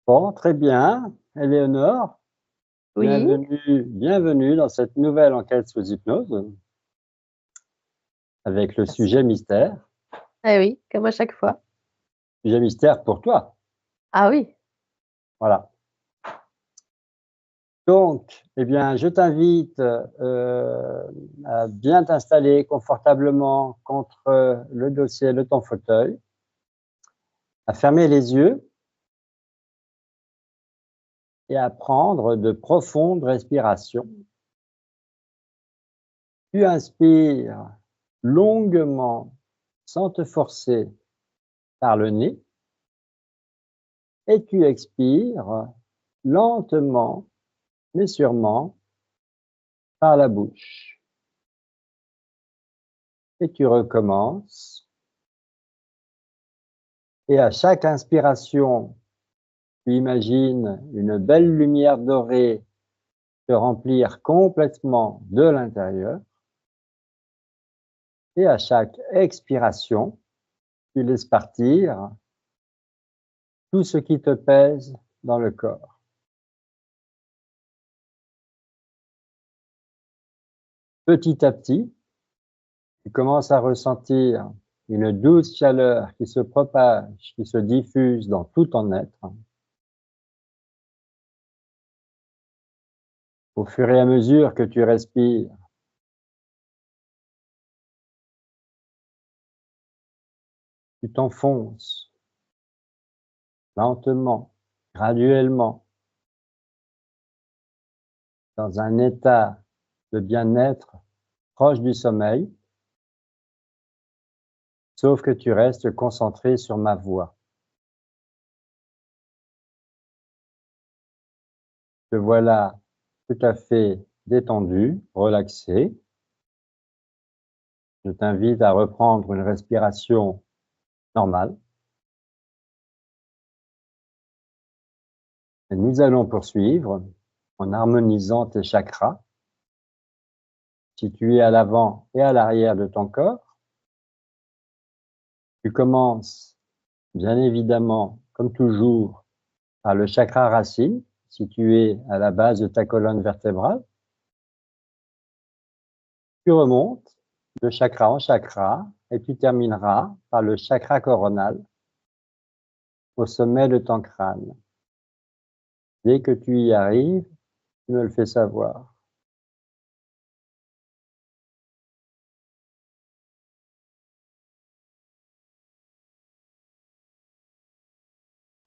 Bon, très bien. Éléonore, Oui, bienvenue dans cette nouvelle enquête sous hypnose avec le merci. sujet mystère. Eh oui, comme à chaque fois. Sujet mystère pour toi. Ah oui, Voilà. Donc, eh bien, je t'invite à bien t'installer confortablement contre le dossier de ton fauteuil, à fermer les yeux et à prendre de profondes respirations. Tu inspires longuement sans te forcer par le nez et tu expires lentement mais sûrement par la bouche. Et tu recommences. Et à chaque inspiration, tu imagines une belle lumière dorée te remplir complètement de l'intérieur. Et à chaque expiration, tu laisses partir tout ce qui te pèse dans le corps. Petit à petit, tu commences à ressentir une douce chaleur qui se propage, qui se diffuse dans tout ton être. Au fur et à mesure que tu respires, tu t'enfonces lentement, graduellement, dans un état de bien-être proche du sommeil, sauf que tu restes concentré sur ma voix. Te voilà tout à fait détendu, relaxé. Je t'invite à reprendre une respiration normale. Et nous allons poursuivre en harmonisant tes chakras situés à l'avant et à l'arrière de ton corps. Tu commences, bien évidemment, comme toujours, par le chakra racine, situé à la base de ta colonne vertébrale. Tu remontes de chakra en chakra et tu termineras par le chakra coronal au sommet de ton crâne. Dès que tu y arrives, tu me le fais savoir.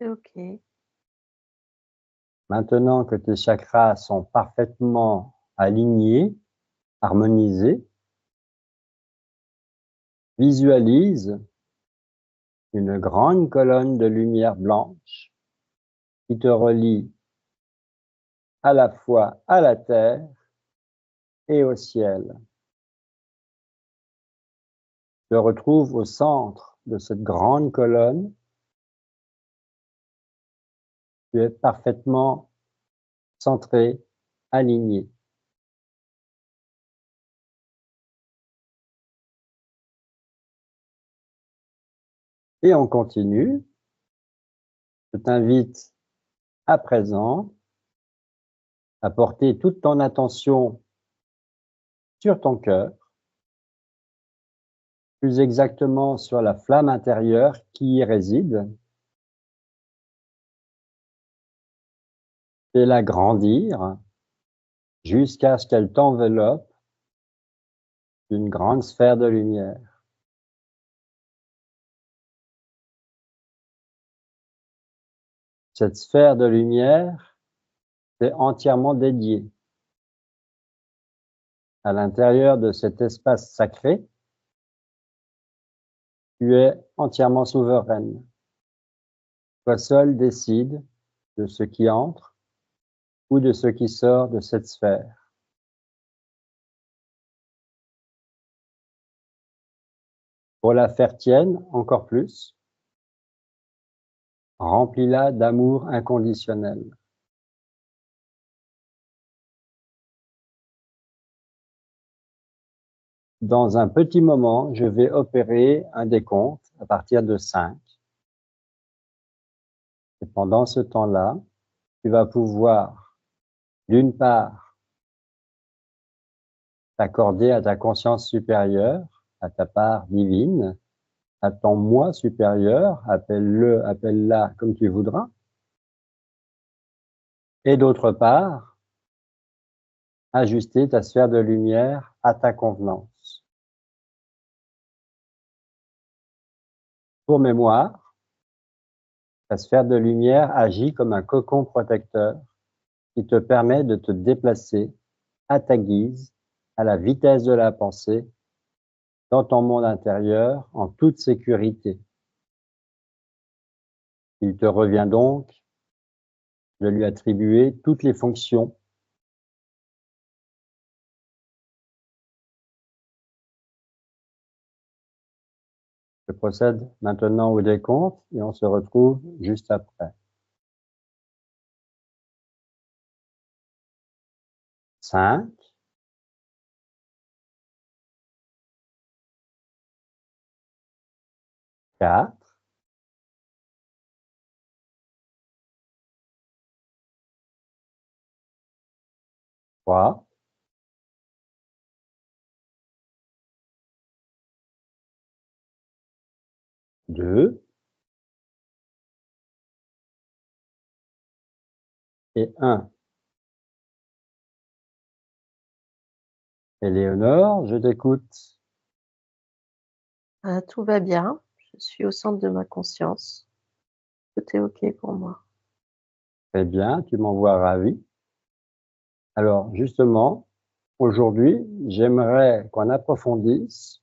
ok. Maintenant que tes chakras sont parfaitement alignés, harmonisés, visualise une grande colonne de lumière blanche qui te relie à la fois à la terre et au ciel. Te retrouve au centre de cette grande colonne. Tu es parfaitement centré, aligné. Et on continue. Je t'invite à présent à porter toute ton attention sur ton cœur, plus exactement sur la flamme intérieure qui y réside, et la grandir jusqu'à ce qu'elle t'enveloppe d'une grande sphère de lumière. Cette sphère de lumière est entièrement dédiée. À l'intérieur de cet espace sacré, tu es entièrement souveraine. Toi seul décides de ce qui entre ou de ce qui sort de cette sphère. Pour la faire tienne encore plus, remplis-la d'amour inconditionnel. Dans un petit moment, je vais opérer un décompte à partir de 5. Et pendant ce temps-là, tu vas pouvoir, d'une part, t'accorder à ta conscience supérieure, à ta part divine, à ton moi supérieur, appelle-le, appelle-la comme tu voudras. Et d'autre part, ajuster ta sphère de lumière à ta convenance. Pour mémoire, ta sphère de lumière agit comme un cocon protecteur qui te permet de te déplacer à ta guise, à la vitesse de la pensée, dans ton monde intérieur, en toute sécurité. Il te revient donc de lui attribuer toutes les fonctions Je procède maintenant au décompte et on se retrouve juste après. 5, 4, 3, 2 et 1. Éléonore, je t'écoute. Tout va bien. Je suis au centre de ma conscience. Tout est OK pour moi. Très bien, tu m'envoies ravi. Alors, justement, aujourd'hui, j'aimerais qu'on approfondisse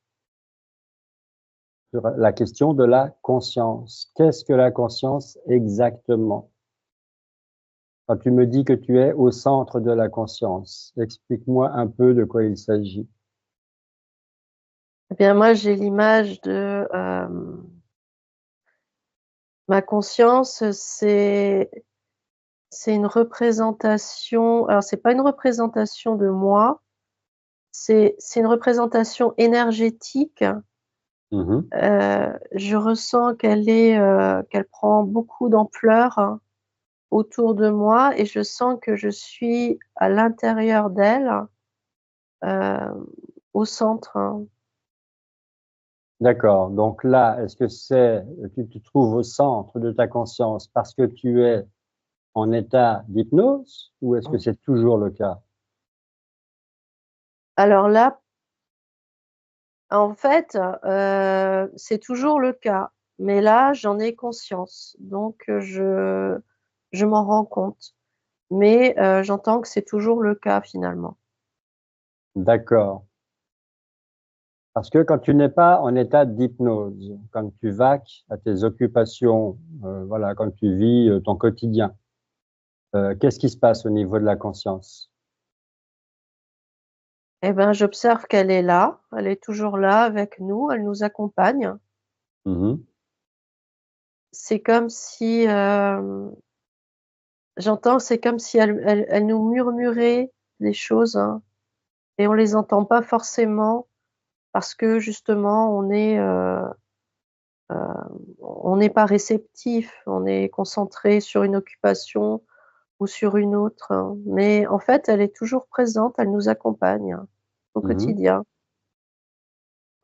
sur la question de la conscience. Qu'est-ce que la conscience exactement? Quand tu me dis que tu es au centre de la conscience, explique-moi un peu de quoi il s'agit. Eh bien, moi, j'ai l'image de, ma conscience, c'est une représentation, alors c'est pas une représentation de moi, c'est une représentation énergétique. Mmh. Je ressens qu'elle prend beaucoup d'ampleur, hein, autour de moi, et je sens que je suis à l'intérieur d'elle, heu, au centre, hein. D'accord, donc là, est-ce que tu te trouves au centre de ta conscience parce que tu es en état d'hypnose ou est-ce que c'est toujours le cas? Alors là, en fait, c'est toujours le cas, mais là, j'en ai conscience, donc je m'en rends compte, mais j'entends que c'est toujours le cas finalement. D'accord, parce que quand tu n'es pas en état d'hypnose, quand tu vaques à tes occupations, voilà, quand tu vis, ton quotidien, qu'est-ce qui se passe au niveau de la conscience? Eh ben, j'observe qu'elle est là, elle est toujours là avec nous, elle nous accompagne. Mmh. C'est comme si, c'est comme si elle nous murmurait des choses, hein, et on les entend pas forcément parce que justement on n'est pas réceptif, on est concentré sur une occupation ou sur une autre, hein. Mais en fait, elle est toujours présente, elle nous accompagne, hein, au Mmh. quotidien.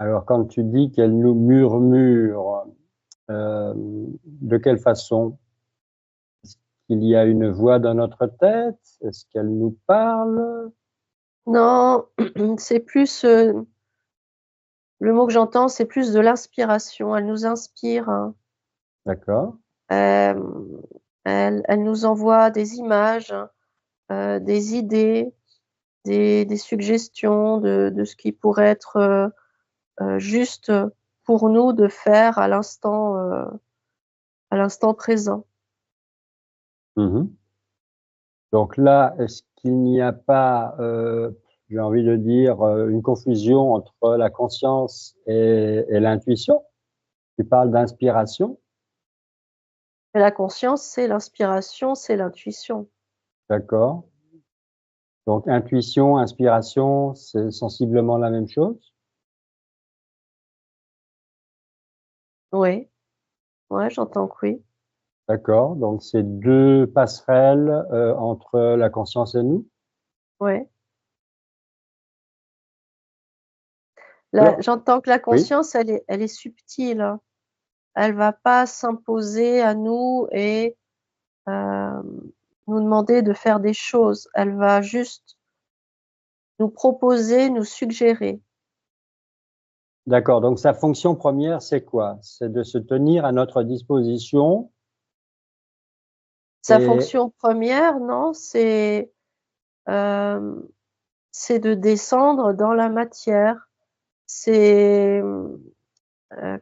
Alors quand tu dis qu'elle nous murmure, de quelle façon? Il y a une voix dans notre tête? Est-ce qu'elle nous parle? Non, c'est plus, le mot que j'entends, c'est plus de l'inspiration. Elle nous inspire, hein. D'accord. Hem, elle nous envoie des images, des idées, des suggestions de ce qui pourrait être, juste pour nous de faire à l'instant présent. Mmh. Donc là, est-ce qu'il n'y a pas, j'ai envie de dire, une confusion entre la conscience et l'intuition? Tu parles d'inspiration, Et la conscience, c'est l'inspiration, c'est l'intuition. d'accord. Donc intuition, inspiration, c'est sensiblement la même chose? Oui, ouais, j'entends que oui. D'accord, donc c'est 2 passerelles, entre la conscience et nous? Ouais. Alors J'entends que la oui, conscience, elle est subtile, hein. Elle va pas s'imposer à nous et nous demander de faire des choses. Elle va juste nous proposer, nous suggérer. d'accord, donc sa fonction première, c'est quoi? C'est de se tenir à notre disposition Sa et fonction première, non, hem, c'est de descendre dans la matière. C'est,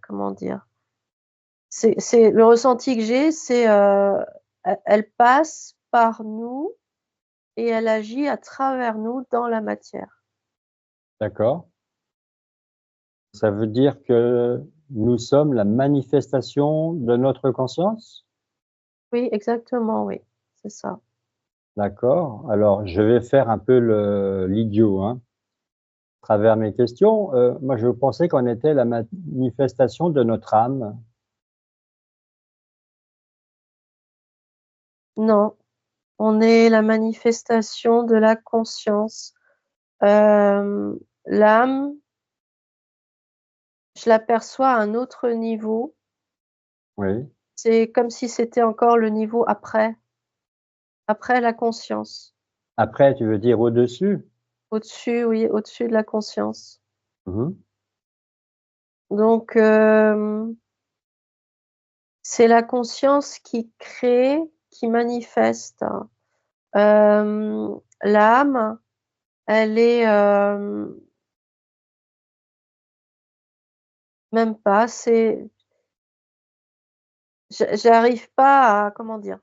comment dire? C'est le ressenti que j'ai, c'est, elle passe par nous et elle agit à travers nous dans la matière. d'accord, ça veut dire que nous sommes la manifestation de notre conscience? Oui, exactement, oui, c'est ça. D'accord, alors je vais faire un peu l'idiot, hein, à travers mes questions. Moi je pensais qu'on était la manifestation de notre âme. Non, on est la manifestation de la conscience. L'âme, je l'aperçois à un autre niveau. Oui. C'est comme si c'était encore le niveau après la conscience. Après, tu veux dire au-dessus? Au-dessus, oui, au-dessus de la conscience. Mmh. Donc, c'est la conscience qui crée, qui manifeste. L'âme, elle est, même pas, j'arrive pas à comment dire?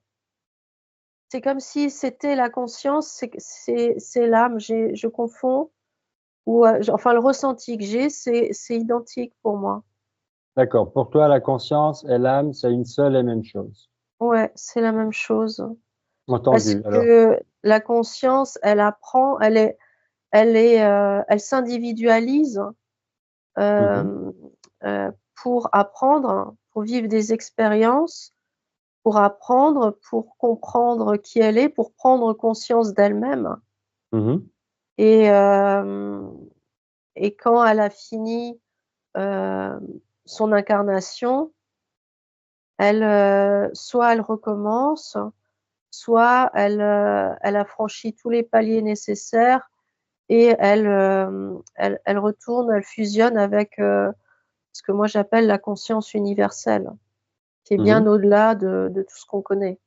C'est comme si c'était la conscience, c'est l'âme, je confonds ou, enfin le ressenti que j'ai, c'est identique pour moi. D'accord. Pour toi, la conscience et l'âme, c'est une seule et même chose. Ouais, c'est la même chose. Parce Entendu. Alors que la conscience, elle apprend, elle s'individualise, mmh. hem, pour apprendre, pour vivre des expériences, pour apprendre, pour comprendre qui elle est, pour prendre conscience d'elle-même Mmh. et quand elle a fini, hem, son incarnation, soit elle recommence, soit elle a franchi tous les paliers nécessaires et elle retourne, elle fusionne avec, ce que moi j'appelle la conscience universelle, qui est Mmh. bien au-delà de tout ce qu'on connaît.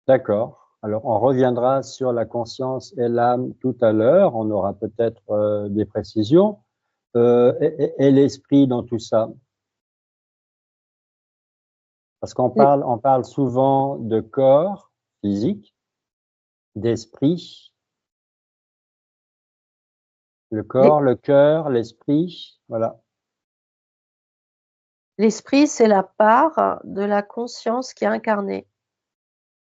D'accord. Alors on reviendra sur la conscience et l'âme tout à l'heure. On aura peut-être, des précisions, et l'esprit dans tout ça? Parce L on parle souvent de corps physique, d'esprit, le l'e corps, le cœur, l'esprit, voilà. l'esprit, c'est la part de la conscience qui est incarnée.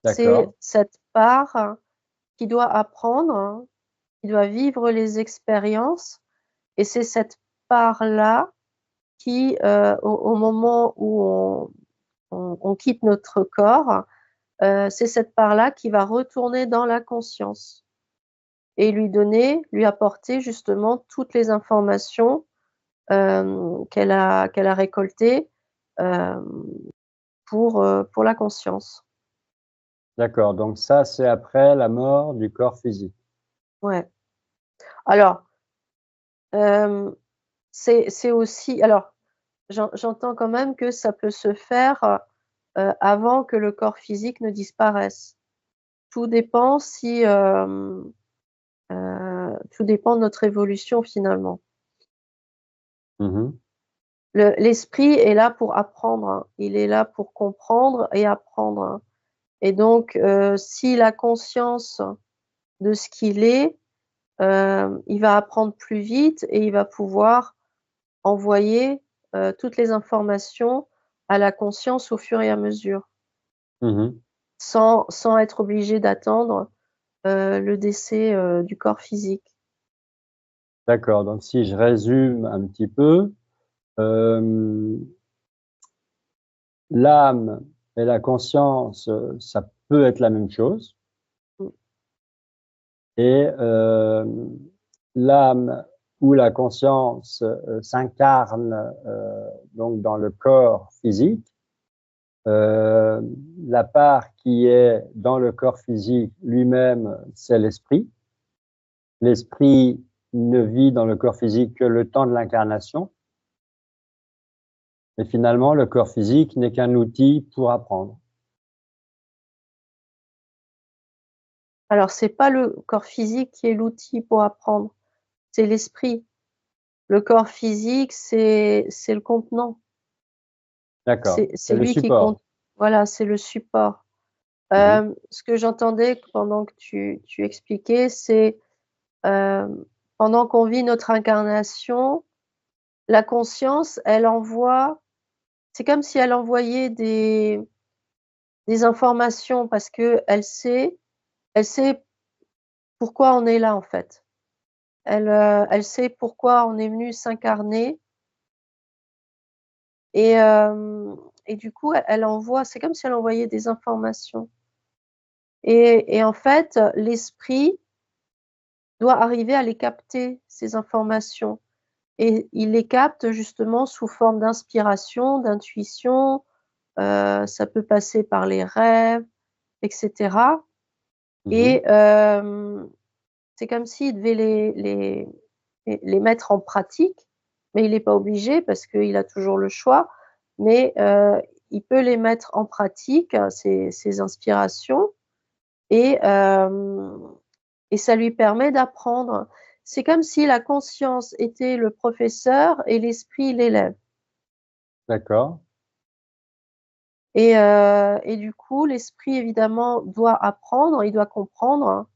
C'est D'accord. cette part qui doit apprendre, qui doit vivre les expériences et c'est cette part-là qui, au moment où on quitte notre corps, c'est cette part-là qui va retourner dans la conscience et lui apporter justement toutes les informations, qu'elle a récoltées, hem, pour la conscience. D'accord, donc ça, c'est après la mort du corps physique. Ouais. Alors, hem, c'est aussi alors j'entends quand même que ça peut se faire, avant que le corps physique ne disparaisse. Tout dépend si, tout dépend de notre évolution finalement. Mmh. L'esprit est là pour apprendre, hein. Il est là pour comprendre et apprendre, hein. Et donc, s'il a conscience de ce qu'il est, il va apprendre plus vite et il va pouvoir envoyer, toutes les informations à la conscience au fur et à mesure, Mmh. sans être obligé d'attendre, le décès, du corps physique. D'accord, donc si je résume un petit peu, hem, l'âme et la conscience, ça peut être la même chose. Mmh. Et l'âme ou la conscience s'incarne donc dans le corps physique. La part qui est dans le corps physique lui-même, c'est l'esprit. L'esprit ne vit dans le corps physique que le temps de l'incarnation. Et finalement, le corps physique n'est qu'un outil pour apprendre. Alors, c'est pas le corps physique qui est l'outil pour apprendre, c'est l'esprit. Le corps physique, c'est le contenant. D'accord, c'est C'est le lui qui compte. support. Voilà, c'est le support. Mmh. Ce que j'entendais pendant que tu expliquais, c'est, pendant qu'on vit notre incarnation, la conscience, elle envoie c'est comme si elle envoyait des informations parce elle sait pourquoi on est là, en fait. Elle sait pourquoi on est venu s'incarner et et du coup, elle envoie c'est comme si elle envoyait des informations et en fait, l'esprit doit arriver à les capter, ces informations et il les capte justement sous forme d'inspiration, d'intuition, ça peut passer par les rêves et cetera Mmh. et c'est comme s'il devait les mettre en pratique, mais il est pas obligé parce qu'il a toujours le choix, mais il peut les mettre en pratique, ces inspirations et et ça lui permet d'apprendre. C'est comme si la conscience était le professeur et l'esprit l'élève D'accord. et du coup, l'esprit évidemment doit apprendre, il doit comprendre,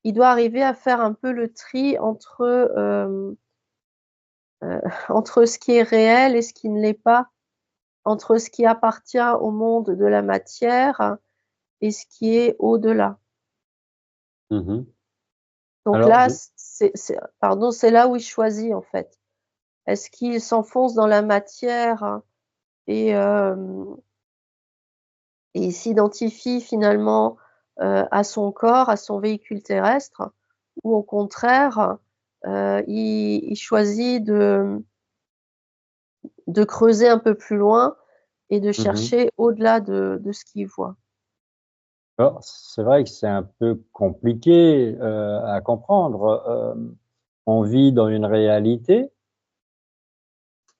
il doit arriver à faire un peu le tri entre, entre ce qui est réel et ce qui ne l'est pas, entre ce qui appartient au monde de la matière et ce qui est au-delà. Mmh. Donc Alors là, je c'est là où il choisit en fait. Est-ce qu'il s'enfonce dans la matière et et il s'identifie finalement, à son corps, à son véhicule terrestre ou au contraire, il choisit de creuser un peu plus loin et de mmh. chercher au-delà de ce qu'il voit. Alors, c'est vrai que c'est un peu compliqué, à comprendre. On vit dans une réalité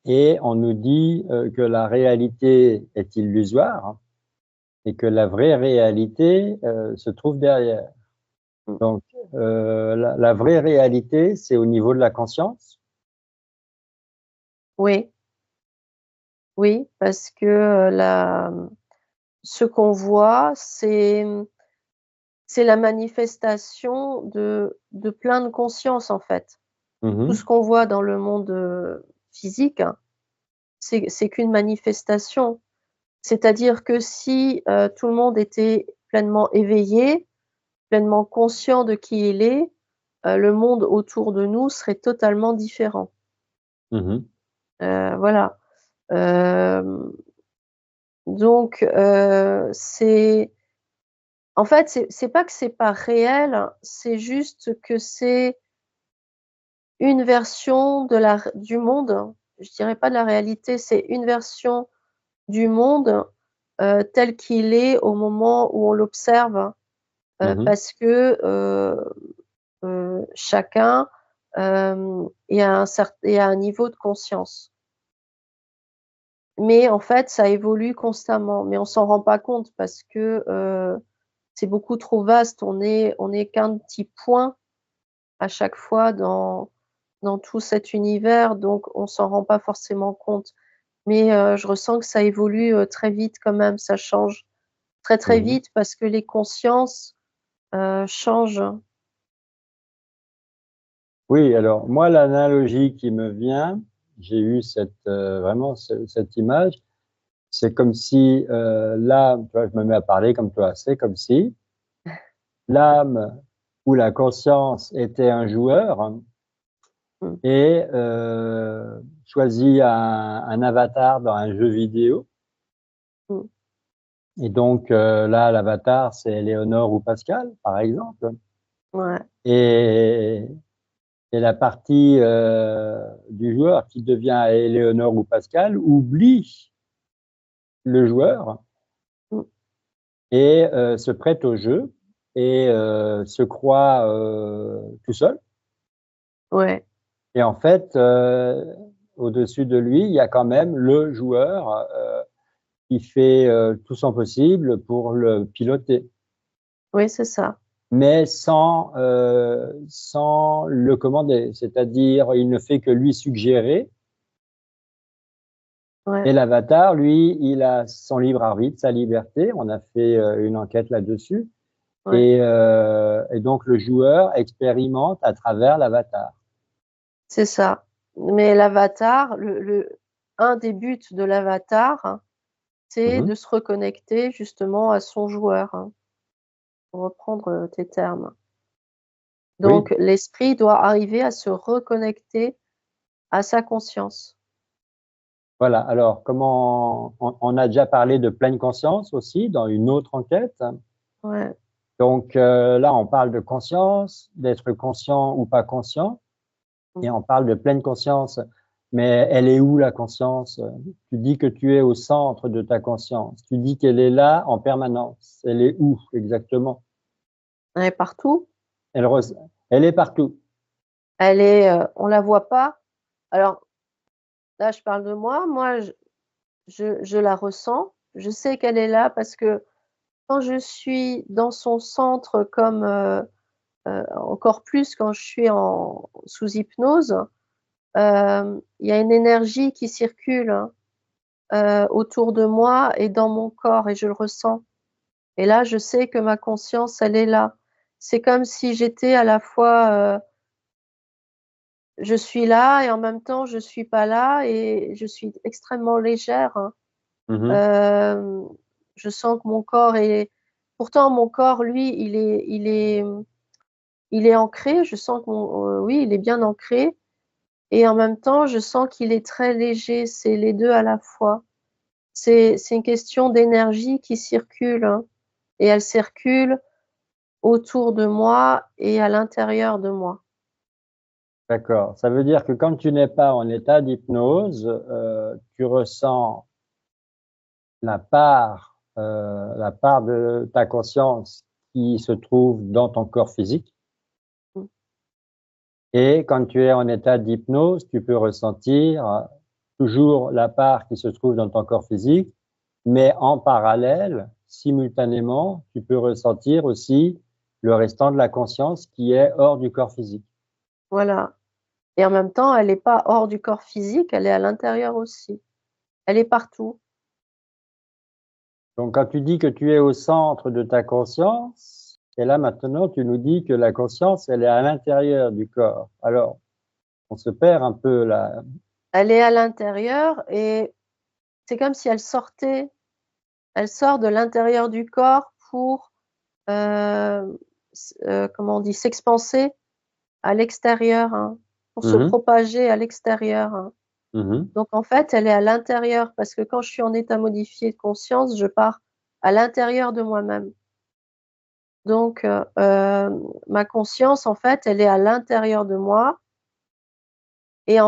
et on nous dit, que la réalité est illusoire et que la vraie réalité, se trouve derrière. Mmh. Donc, la vraie réalité, c'est au niveau de la conscience? Oui, oui, parce que, ce qu'on voit, c'est la manifestation de plein de consciences, en fait. Tout Mmh. ce qu'on voit dans le monde, physique, c'est qu'une manifestation. C'est-à-dire que si, tout le monde était pleinement éveillé, pleinement conscient de qui il est, le monde autour de nous serait totalement différent. Mmh. Voilà. Hem, donc c'est en fait, c'est pas que c'est pas réel, c'est juste que c'est une version de la r du monde, je dirais pas de la réalité, c'est une version du monde, tel qu'il est au moment où on l'observe, Mmh. parce que, chacun, est à un niveau de conscience. Mais en fait, ça évolue constamment, mais on s'en rend pas compte parce que, c'est beaucoup trop vaste. On est qu'un petit point à chaque fois dans tout cet univers, donc on s'en rend pas forcément compte. Mais, je ressens que ça évolue, très vite quand même, ça change très, très Mmh. vite parce que les consciences, changent. Oui, alors moi, l'analogie qui me vient, j'ai eu cette, vraiment cette image, c'est comme si, l'âme, tu vois, je me mets à parler comme toi, c'est comme si l'âme ou la conscience était un joueur Mmh. et choisit un avatar dans un jeu vidéo Et donc, là, l'avatar, c'est Éléonore ou Pascal, par exemple. Ouais. Et la partie du joueur qui devient Éléonore ou Pascal oublie le joueur Mm. et se prête au jeu et se croit tout seul. Ouais. Et en fait, au-dessus de lui, il y a quand même le joueur qui fait tout son possible pour le piloter, Oui, c'est ça. mais sans le commander. C'est-à-dire, il ne fait que lui suggérer. Ouais. Et l'avatar, lui, il a son libre arbitre, sa liberté. On a fait une enquête là-dessus. Ouais. Et donc, le joueur expérimente à travers l'avatar. C'est ça. Mais l'avatar, un des buts de l'avatar, hein, c'est Mhm. de se reconnecter justement à son joueur, hein, pour reprendre tes termes. Oui, Donc l'esprit doit arriver à se reconnecter à sa conscience. voilà. Alors, comment on a déjà parlé de pleine conscience aussi dans une autre enquête. Ouais. Donc là, on parle de conscience, d'être conscient ou pas conscient, Mmh. et on parle de pleine conscience. Mais elle est où la conscience? Tu dis que tu es au centre de ta conscience. Tu dis qu'elle est là en permanence. Elle est où exactement? Elle est partout. Elle, elle est partout. Elle est, on la voit pas. Alors là, je parle de moi. Moi, je la ressens. Je sais qu'elle est là parce que quand je suis dans son centre comme, encore plus quand je suis sous hypnose, il y a une énergie qui circule, hein, autour de moi et dans mon corps et je le ressens. Et là, je sais que ma conscience, elle est là. C'est comme si j'étais à la fois, je suis là et en même temps je suis pas là et je suis extrêmement légère, hein. Mhm. Hem, je sens que mon corps est pourtant mon corps lui, il est ancré. Je sens que oui, il est bien ancré et en même temps, je sens qu'il est très léger. C'est les 2 à la fois. C'est une question d'énergie qui circule, hein, et elle circule autour de moi et à l'intérieur de moi. D'accord. Ça veut dire que quand tu n'es pas en état d'hypnose, tu ressens la part de ta conscience qui se trouve dans ton corps physique. Mmh. Et quand tu es en état d'hypnose, tu peux ressentir toujours la part qui se trouve dans ton corps physique, mais en parallèle, simultanément, tu peux ressentir aussi le restant de la conscience qui est hors du corps physique. Voilà, et en même temps, elle est pas hors du corps physique, elle est à l'intérieur aussi. Elle est partout. Donc, quand tu dis que tu es au centre de ta conscience, et là maintenant, tu nous dis que la conscience, elle est à l'intérieur du corps. Alors, on se perd un peu là. Elle est à l'intérieur et c'est comme si elle sort de l'intérieur du corps pour, comment on dit? S'expanser à l'extérieur, hein, pour se Mhm, propager à l'extérieur, hein. mhm. Donc en fait, elle est à l'intérieur parce que quand je suis en état modifié de conscience, je pars à l'intérieur de moi-même. Donc ma conscience, en fait, elle est à l'intérieur de moi et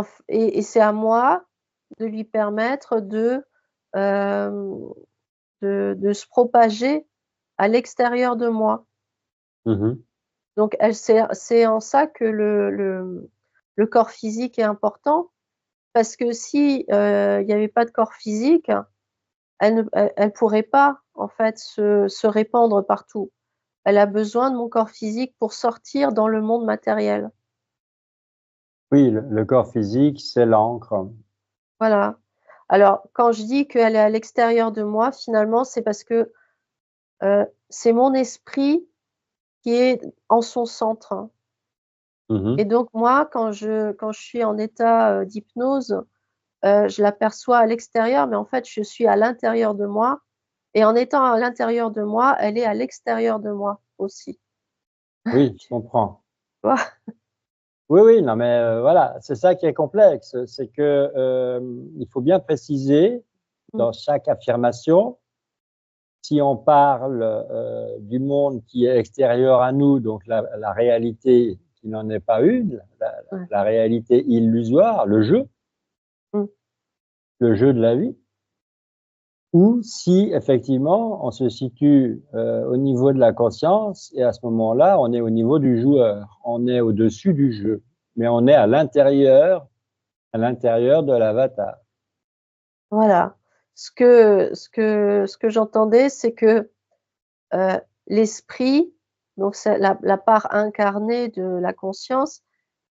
c'est à moi de lui permettre hem, de se propager à l'extérieur de moi. Mhm. Donc c'est en ça que le corps physique est important parce que si, il y avait pas de corps physique, elle pourrait pas, en fait, se répandre partout. Elle a besoin de mon corps physique pour sortir dans le monde matériel. Oui, le corps physique, c'est l'encre. Voilà. Alors quand je dis qu'elle est à l'extérieur de moi, finalement, c'est parce que, c'est mon esprit qui est en son centre, hein. Et Mhm. donc moi, quand je suis en état, d'hypnose, je l'aperçois à l'extérieur, mais en fait, je suis à l'intérieur de moi et en étant à l'intérieur de moi, elle est à l'extérieur de moi aussi. Oui, je Tu comprends. vois? Oui, oui, non, mais voilà, c'est ça qui est complexe, c'est que il faut bien préciser Mmh. dans chaque affirmation si on parle du monde qui est extérieur à nous, donc la réalité qui n'en est pas une, Ouais. la réalité illusoire, Mm. le jeu de la vie, ou si effectivement on se situe au niveau de la conscience et à ce moment-là, on est au niveau du joueur, on est au-dessus du jeu, mais on est à l'intérieur de l'avatar. Voilà. Ce que j'entendais, c'est que l'esprit, donc c'est la part incarnée de la conscience,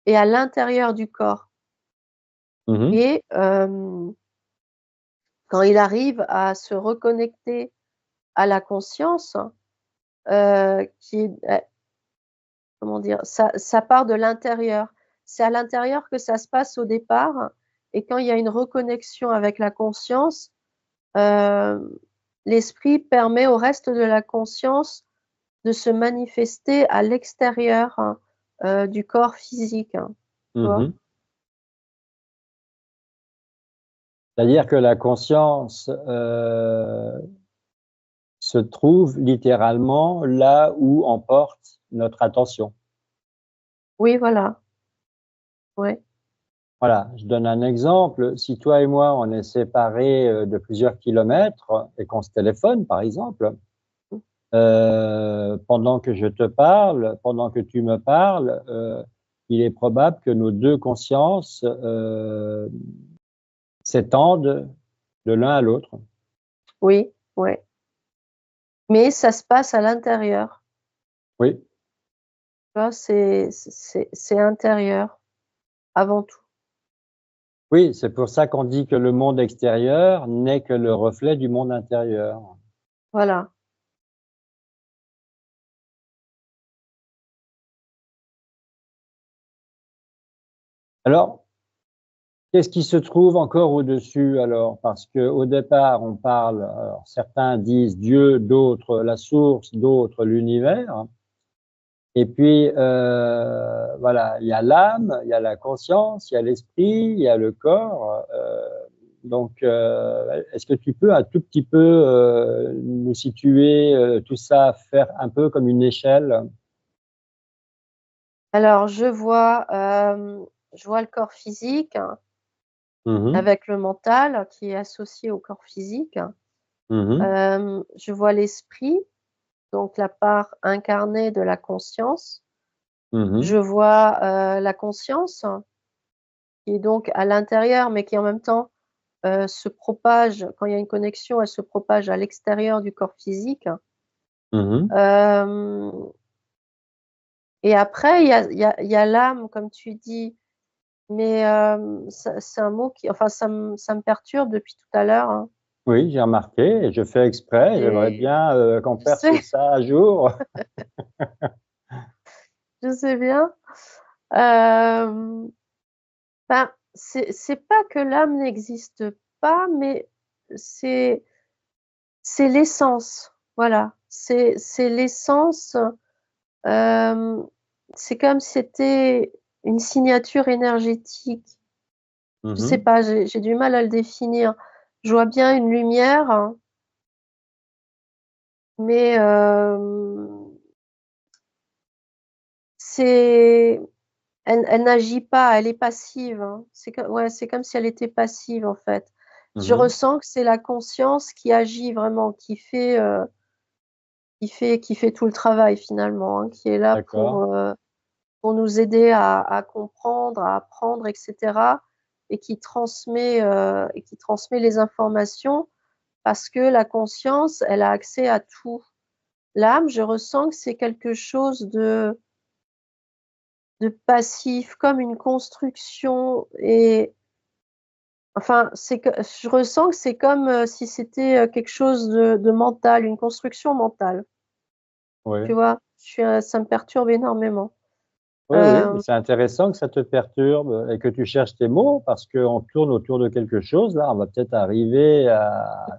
est à l'intérieur du corps. Mhm. Et quand il arrive à se reconnecter à la conscience, qui est, comment dire, ça part de l'intérieur. C'est à l'intérieur que ça se passe au départ, et quand il y a une reconnexion avec la conscience, l'esprit permet au reste de la conscience de se manifester à l'extérieur, du corps physique, tu vois? Mhm. C'est-à-dire que la conscience se trouve littéralement là où on porte notre attention. Oui, voilà. Ouais. Voilà, je donne un exemple. Si toi et moi, on est séparés de plusieurs kilomètres et qu'on se téléphone, par exemple, Mmh. pendant que je te parle, pendant que tu me parles, il est probable que nos deux consciences s'étendent de l'un à l'autre. Oui, ouais. Mais ça se passe à l'intérieur, Oui, tu vois? C'est intérieur, avant tout. oui, c'est pour ça qu'on dit que le monde extérieur n'est que le reflet du monde intérieur. Voilà. Alors, qu'est-ce qui se trouve encore au-dessus alors? Parce qu'au départ, on parle, alors certains disent Dieu, d'autres la source, d'autres l'univers. Et puis, voilà, il y a l'âme, il y a la conscience, il y a l'esprit, il y a le corps. Donc, est-ce que tu peux un tout petit peu nous situer tout ça, faire un peu comme une échelle? Alors je vois le corps physique, Mhm, avec le mental qui est associé au corps physique. mhm, Je vois l'esprit, donc la part incarnée de la conscience. Je mhm, vois, la conscience qui est donc à l'intérieur, mais qui en même temps, se propage quand il y a une connexion, elle se propage à l'extérieur du corps physique. mhm. Hem Et après il y a l'âme comme tu dis, mais c'est un mot qui enfin ça me perturbe depuis tout à l'heure, hein. Oui, j'ai remarqué et je fais exprès. J'aimerais Et bien qu'on je perce sais, ça à jour. je sais bien. Hem, ben, c'est pas que l'âme n'existe pas, mais c'est c'est l'essence, voilà. C'est l'essence, hem, c'est comme si c'était une signature énergétique. Je sais Mhm. pas, j'ai du mal à le définir. Je vois bien une lumière, hein, mais c'est elle n'agit pas, elle est passive, hein. C'est comme si elle était passive, en fait. Je Mhm. ressens que c'est la conscience qui agit vraiment, qui fait tout le travail finalement, hein, qui est là D'accord. pour nous aider à comprendre, à apprendre et cetera, et qui transmet les informations parce que la conscience, elle a accès à tout. L'âme, je ressens que c'est quelque chose de passif, comme une construction, et enfin, c'est que je ressens que c'est comme, si c'était, quelque chose de mental, une construction mentale, Oui. tu vois? Ça me perturbe énormément. Oui, oui, mais Hem, c'est intéressant que ça te perturbe et que tu cherches tes mots parce qu'on tourne autour de quelque chose. Là, on va peut-être arriver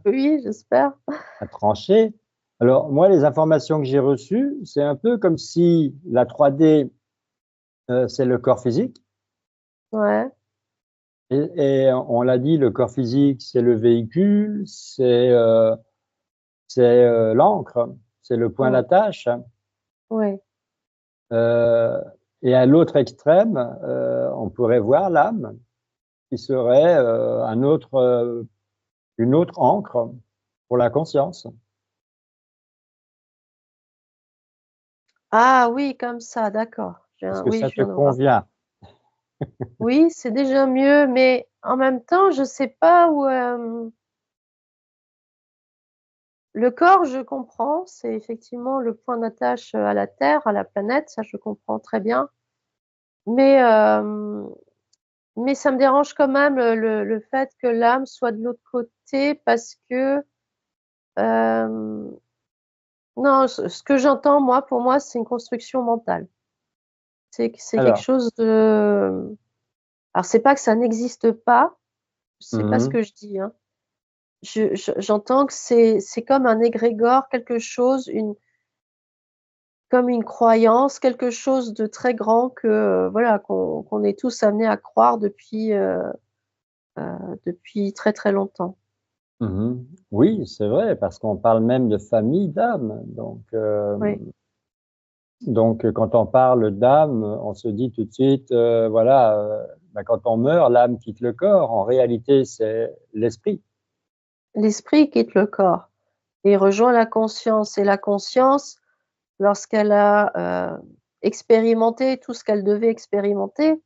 oui, j'espère. à trancher. Alors, moi, les informations que j'ai reçues, c'est un peu comme si la 3D, c'est le corps physique. Ouais, Et on l'a dit, le corps physique, c'est le véhicule, c'est l'encre, c'est le point Mm. d'attache. Oui. Et à l'autre extrême, on pourrait voir l'âme, qui serait une autre encre pour la conscience. Ah oui, comme ça, d'accord. Est-ce que Oui, ça je te viens de voir. convient? Oui, c'est déjà mieux, mais en même temps, je sais pas où. Le corps, je comprends, c'est effectivement le point d'attache à la Terre, à la planète, ça je comprends très bien. Mais, mais ça me dérange quand même le fait que l'âme soit de l'autre côté parce que euh, non, ce que j'entends, moi, pour moi, c'est une construction mentale. C'est quelque Alors, chose de. Alors, c'est pas que ça n'existe pas, c'est pas ce mhm, que je dis, hein. J'entends que c'est comme un égrégore, quelque chose, comme une croyance, quelque chose de très grand que voilà qu'on est tous amenés à croire depuis très très longtemps. mhm. Oui, c'est vrai, parce qu'on parle même de famille d'âmes. Oui, Donc, quand on parle d'âme, on se dit tout de suite, voilà, ben, quand on meurt, l'âme quitte le corps. En réalité, c'est l'esprit. l'esprit quitte le corps et rejoint la conscience. Et la conscience, lorsqu'elle a expérimenté tout ce qu'elle devait expérimenter,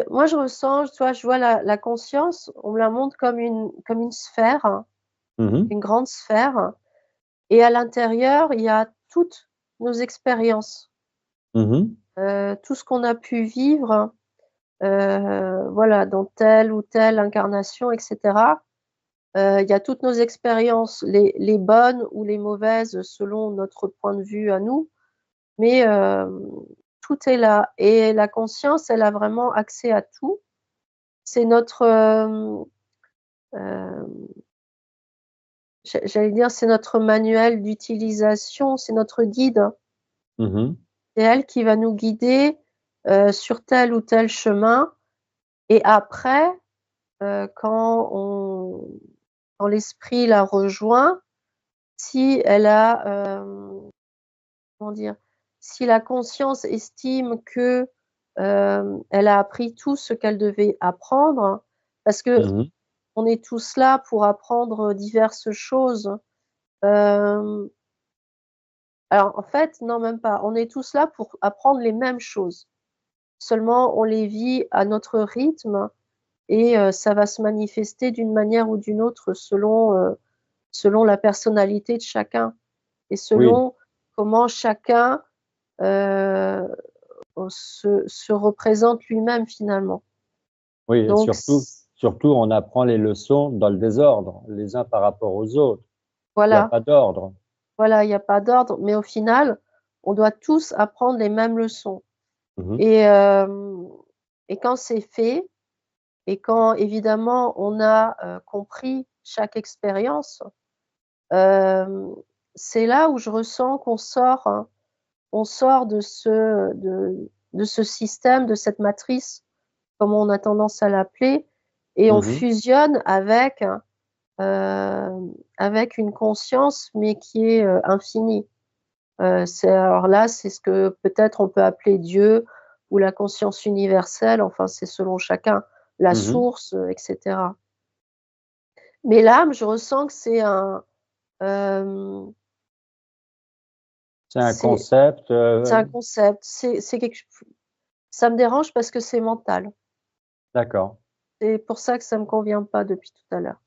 moi je ressens, tu vois, je vois la conscience, on me la montre comme une sphère, hein, Mhm, une grande sphère, et à l'intérieur, il y a toutes nos expériences, mhm, tout ce qu'on a pu vivre, voilà, dans telle ou telle incarnation, et cetera. Il y a toutes nos expériences, les bonnes ou les mauvaises selon notre point de vue à nous, mais tout est là et la conscience, elle a vraiment accès à tout. C'est notre, hem, j'allais dire, c'est notre manuel d'utilisation, c'est notre guide. mhm, C'est elle qui va nous guider, sur tel ou tel chemin et après, quand quand l'esprit la rejoint, si elle a, comment dire? Si la conscience estime que, elle a appris tout ce qu'elle devait apprendre, parce que mhm. on est tous là pour apprendre diverses choses. Hem, alors en fait, non, même pas. On est tous là pour apprendre les mêmes choses. Seulement on les vit à notre rythme et ça va se manifester d'une manière ou d'une autre selon la personnalité de chacun et Oui, selon comment chacun, heu, se représente lui-même finalement. oui, et Donc surtout, on apprend les leçons dans le désordre, les uns par rapport aux autres. Il n'y a voilà, pas d'ordre. voilà, il y a pas d'ordre, mais au final, on doit tous apprendre les mêmes leçons Mhm, et hem et quand c'est fait et quand évidemment on a, compris chaque expérience, hem, c'est là où je ressens qu'on sort, hein, on sort de ce système, de cette matrice, comme on a tendance à l'appeler et on mhm, fusionne avec une conscience, mais qui est, infinie. C'est alors là, c'est ce que peut-être on peut appeler Dieu ou la conscience universelle, enfin c'est selon chacun, la mhm. source, et cetera. Mais l'âme, je ressens que hem, C'est un c'est concept. c'est un concept, c'est quelque ch ça me dérange parce que c'est mental. D'accord. C'est pour ça que ça me convient pas depuis tout à l'heure.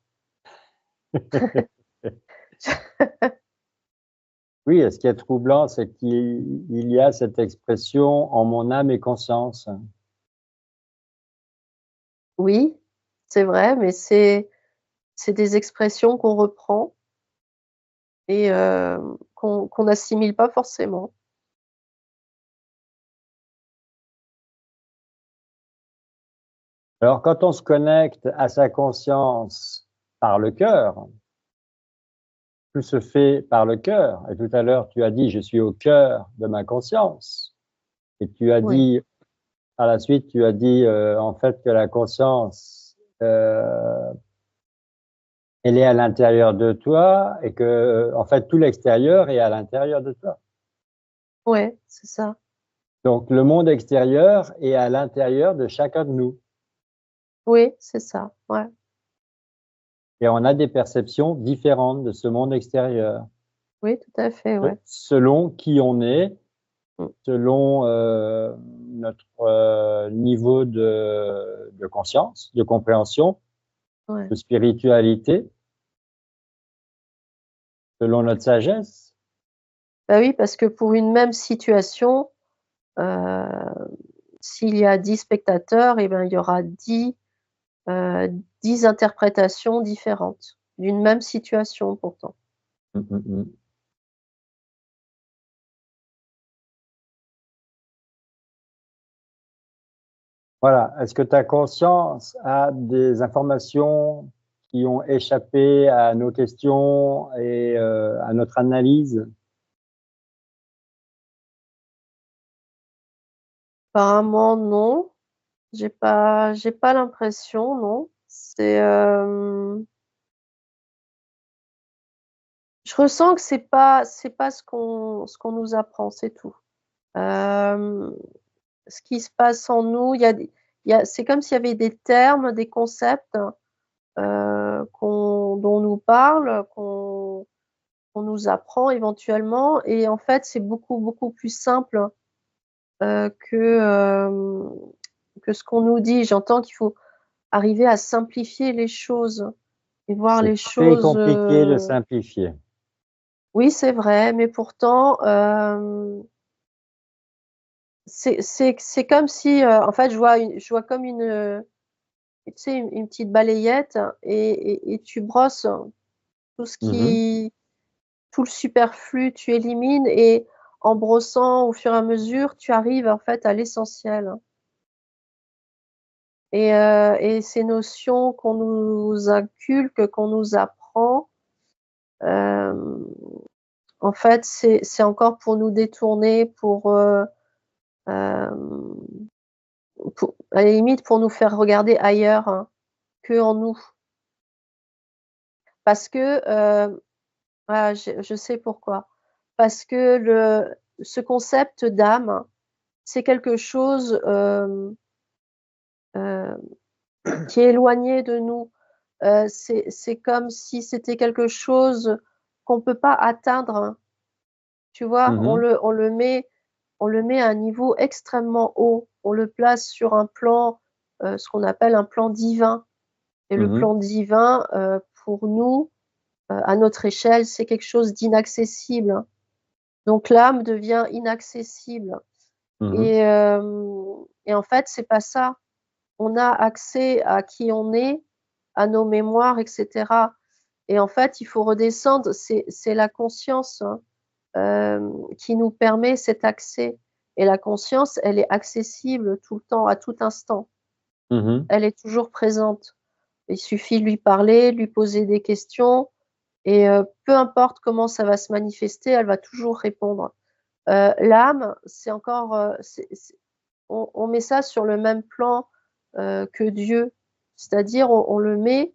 Oui, et ce qui est troublant, c'est qu'il y a cette expression en mon âme et conscience. Oui, c'est vrai, mais c'est des expressions qu'on reprend et qu'on n'assimile pas forcément. Alors, quand on se connecte à sa conscience par le cœur, tout se fait par le cœur. Et tout à l'heure, tu as dit, je suis au cœur de ma conscience. Et tu as Oui, dit, par la suite, tu as dit en fait que la conscience Elle est à l'intérieur de toi et que, en fait, tout l'extérieur est à l'intérieur de toi. Ouais, c'est ça. Donc, le monde extérieur est à l'intérieur de chacun de nous Oui, c'est ça. Ouais, et on a des perceptions différentes de ce monde extérieur, oui, tout à fait, ouais. selon qui on est, Mmh. selon, notre, niveau de conscience, de compréhension, Ouais. de spiritualité, selon notre sagesse. Bah oui, parce que pour une même situation, heu, s'il y a 10 spectateurs et ben, il y aura 10 interprétations différentes d'une même situation pourtant. Mmh mh mh. Voilà. Est-ce que ta conscience a des informations qui ont échappé à nos questions et à notre analyse? Apparemment non, j'ai pas l'impression, non. Je ressens que c'est pas ce qu'on nous apprend, c'est tout. Hem, Ce qui se passe en nous, c'est comme s'il y avait des termes, des concepts, dont on nous parle, qu'on nous apprend éventuellement et en fait, c'est beaucoup, beaucoup plus simple, que, que ce qu'on nous dit. J'entends qu'il faut arriver à simplifier les choses et voir C'est les très choses, compliqué de simplifier. oui, c'est vrai, mais pourtant, c'est comme si, en fait, je vois comme tu sais, une petite balayette et tu brosses tout ce Mmh mh. qui tout le superflu, tu élimines et en brossant au fur et à mesure, tu arrives en fait à l'essentiel et ces notions qu'on nous inculque, qu'on nous apprend, hem, en fait, c'est encore pour nous détourner, hem, pour à la limite, pour nous faire regarder ailleurs, hein, qu'en nous. Parce que, ah, je sais pourquoi. Parce que ce concept d'âme, c'est quelque chose, hem, qui est éloigné de nous. C'est comme si c'était quelque chose qu'on peut pas atteindre, hein, tu vois? Mmh On mh. le on le met on le met à un niveau extrêmement haut. On le place sur un plan, ce qu'on appelle un plan divin et le Mmh mh. plan divin, pour nous, à notre échelle, c'est quelque chose d'inaccessible, hein. Donc l'âme devient inaccessible Mmh mh. et en fait, c'est pas ça. On a accès à qui on est, à nos mémoires et cetera et en fait, il faut redescendre. C'est la conscience, hein, qui nous permet cet accès et la conscience, elle est accessible tout le temps, à tout instant. Mmh mh. Elle est toujours présente. Il suffit de lui parler, de lui poser des questions et peu importe comment ça va se manifester, elle va toujours répondre. L'âme, c'est encore, on met ça sur le même plan, que Dieu. C'est-à-dire on le met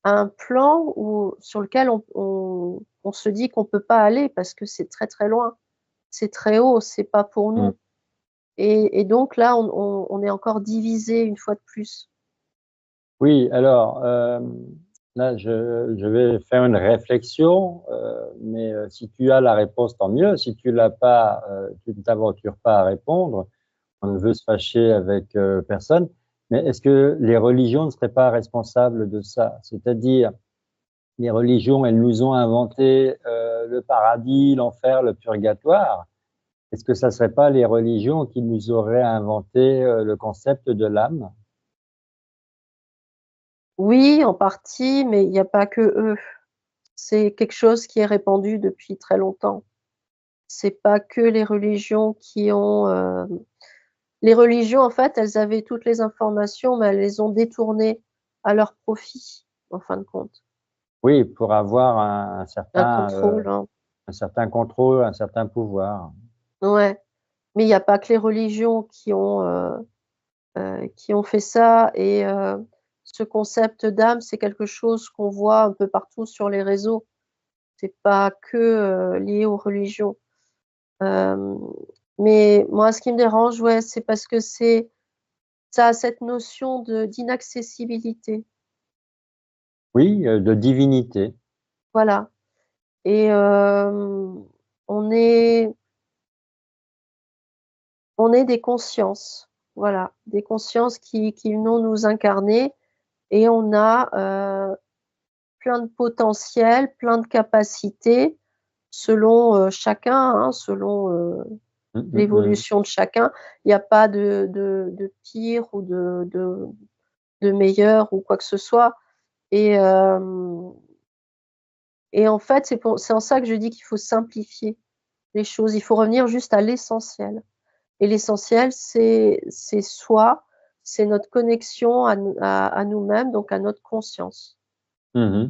à un plan sur lequel on se dit qu'on peut pas aller parce que c'est très, très loin. C'est très haut, c'est pas pour Mmh. nous et donc là, on est encore divisés une fois de plus. Oui, alors, là, je vais faire une réflexion, mais si tu as la réponse, tant mieux. Si tu l'as pas, tu ne t'aventures pas à répondre. On ne veut se fâcher avec, personne. Mais est-ce que les religions ne seraient pas responsables de ça? C'est-à-dire, les religions, elles nous ont inventé, le paradis, l'enfer, le purgatoire. Est-ce que ça serait pas les religions qui nous auraient inventé, le concept de l'âme? Oui, en partie, mais il y a pas que eux. C'est quelque chose qui est répandu depuis très longtemps. C'est pas que les religions qui ont, les religions, en fait, elles avaient toutes les informations, mais elles les ont détournées à leur profit, en fin de compte. Oui, pour avoir Un contrôle, hein. un certain contrôle, un certain pouvoir. Ouais, mais il y a pas que les religions qui ont fait ça et ce concept d'âme, c'est quelque chose qu'on voit un peu partout sur les réseaux. C'est pas que, lié aux religions. Hem, mais moi, ce qui me dérange, ouais, c'est parce que ça a cette notion d'inaccessibilité. Oui, de divinité. Voilà et on est on est des consciences, voilà, des consciences qui venons nous incarner et on a, plein de potentiel, plein de capacités selon, chacun, hein, selon, Mmh, mmh mh. l'évolution de chacun. Il y a pas de pire ou de meilleur ou quoi que ce soit et en fait, c'est en ça que je dis qu'il faut simplifier les choses. Il faut revenir juste à l'essentiel et l'essentiel, c'est soi, c'est notre connexion à nous-mêmes, donc à notre conscience. Mmh.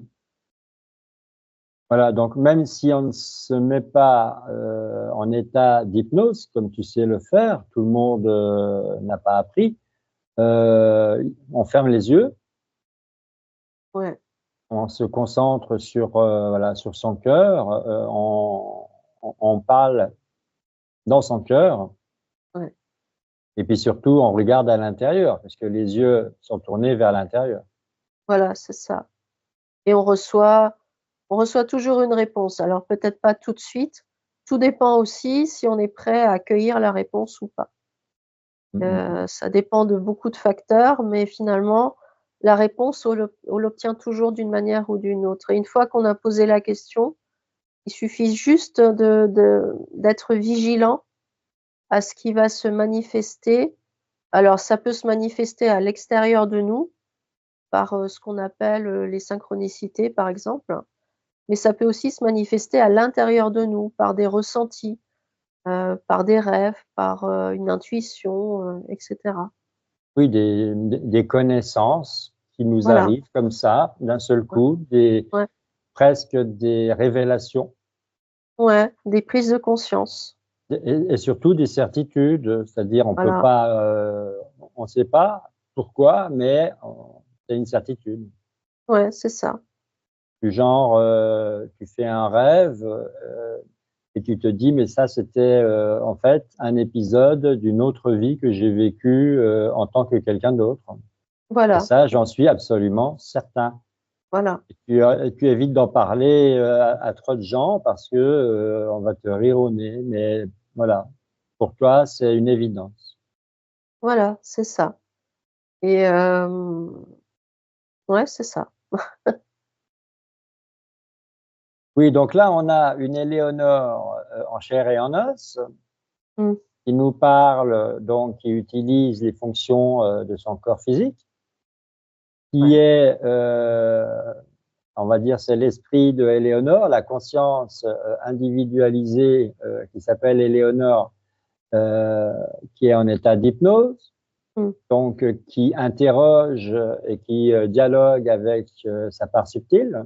Voilà, donc même si on ne se met pas, en état d'hypnose, comme tu sais le faire, tout le monde, n'a pas appris, on ferme les yeux, Ouais, on se concentre sur, voilà, sur son cœur, on parle dans son cœur ouais, et puis surtout on regarde à l'intérieur parce que les yeux sont tournés vers l'intérieur. voilà, c'est ça et on reçoit toujours une réponse. Alors peut-être pas tout de suite, tout dépend aussi si on est prêt à accueillir la réponse ou pas. Mmh mh mh. Ça dépend de beaucoup de facteurs, mais finalement, la réponse, on l'obtient toujours d'une manière ou d'une autre et une fois qu'on a posé la question, il suffit juste d'être vigilant à ce qui va se manifester. Alors ça peut se manifester à l'extérieur de nous par, ce qu'on appelle, les synchronicités, par exemple, mais ça peut aussi se manifester à l'intérieur de nous par des ressentis, par des rêves, par, une intuition, et cetera. Oui, des connaissances qui nous Voilà, arrivent comme ça, d'un seul ouais, coup, des ouais, presque des révélations ouais, des prises de conscience. et surtout des certitudes, c'est-à-dire on peut Voilà, pas, on ne sait pas pourquoi, mais on c'est une certitude. ouais, c'est ça. Du genre, tu fais un rêve, et tu te dis: «Mais ça, c'était, en fait, un épisode d'une autre vie que j'ai vécue, en tant que quelqu'un d'autre» et Voilà, ça, j'en suis absolument certain. voilà, Tu évites d'en parler, à trop de gens parce que, on va te rire au nez, mais voilà, pour toi, c'est une évidence. voilà, c'est ça et ouais, c'est ça. Oui, donc là, on a une Éléonore, en chair et en os, Mmh, qui nous parle, donc qui utilise les fonctions, de son corps physique, qui ouais, est, on va dire, c'est l'esprit de Éléonore, la conscience, individualisée, qui s'appelle Éléonore, heu, qui est en état d'hypnose. mmh, Donc, qui interroge et qui, dialogue avec, sa part subtile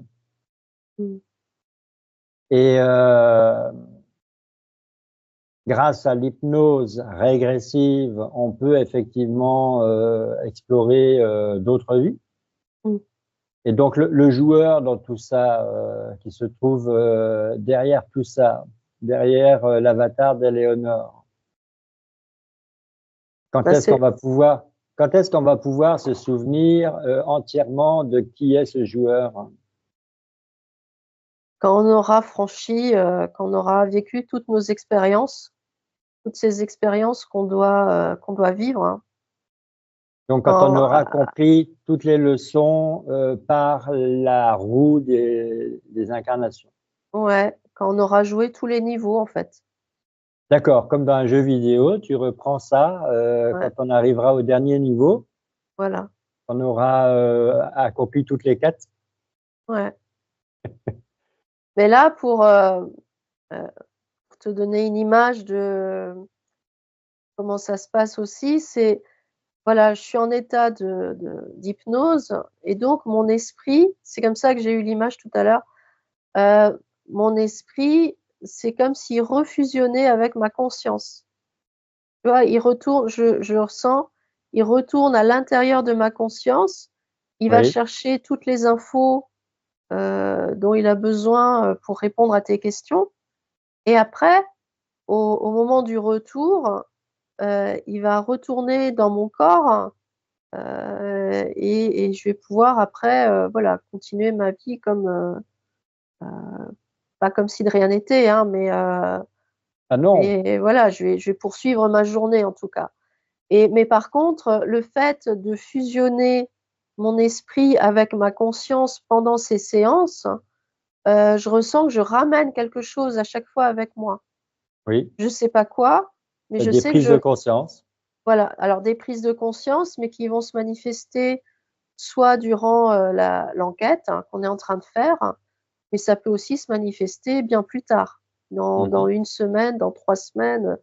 mmh, et grâce à l'hypnose régressive, on peut effectivement, explorer, d'autres vies mmh. et donc le joueur dans tout ça, qui se trouve, derrière tout ça, derrière, l'avatar d'Éléonore, quand Bah, est-ce qu'on va pouvoir quand est-ce qu'on va pouvoir se souvenir, entièrement de qui est ce joueur? quand on aura franchi, quand on aura vécu toutes nos expériences, toutes ces expériences qu'on doit vivre, hein. Donc, quand on Quand, aura compris toutes les leçons, par la roue des incarnations. ouais, quand on aura joué tous les niveaux, en fait. D'accord, comme dans un jeu vidéo, tu reprends ça, Ouais, quand on arrivera au dernier niveau, voilà, on aura, accompli toutes les quêtes. ouais. Mais là, heu, pour te donner une image de comment ça se passe aussi, c'est voilà, je suis en état d'hypnose et donc mon esprit, c'est comme ça que j'ai eu l'image tout à l'heure, mon esprit, c'est comme s'il refusionnait avec ma conscience. Tu vois? Il retourne je ressens, il retourne à l'intérieur de ma conscience il va Oui, chercher toutes les infos dont il a besoin pour répondre à tes questions. Et après, au moment du retour, il va retourner dans mon corps et je vais pouvoir après voilà, continuer ma vie comme pas comme si de rien n'était, hein, ah non, mais voilà, je vais poursuivre ma journée en tout cas. Mais par contre, le fait de fusionner mon esprit avec ma conscience pendant ces séances, je ressens que je ramène quelque chose à chaque fois avec moi. oui, Je sais pas quoi, mais c'est je des sais que prises de conscience. voilà, alors des prises de conscience, mais qui vont se manifester soit durant, l'enquête, hein, qu'on est en train de faire, mais ça peut aussi se manifester bien plus tard, dans Mmh. 1 semaine, dans 3 semaines,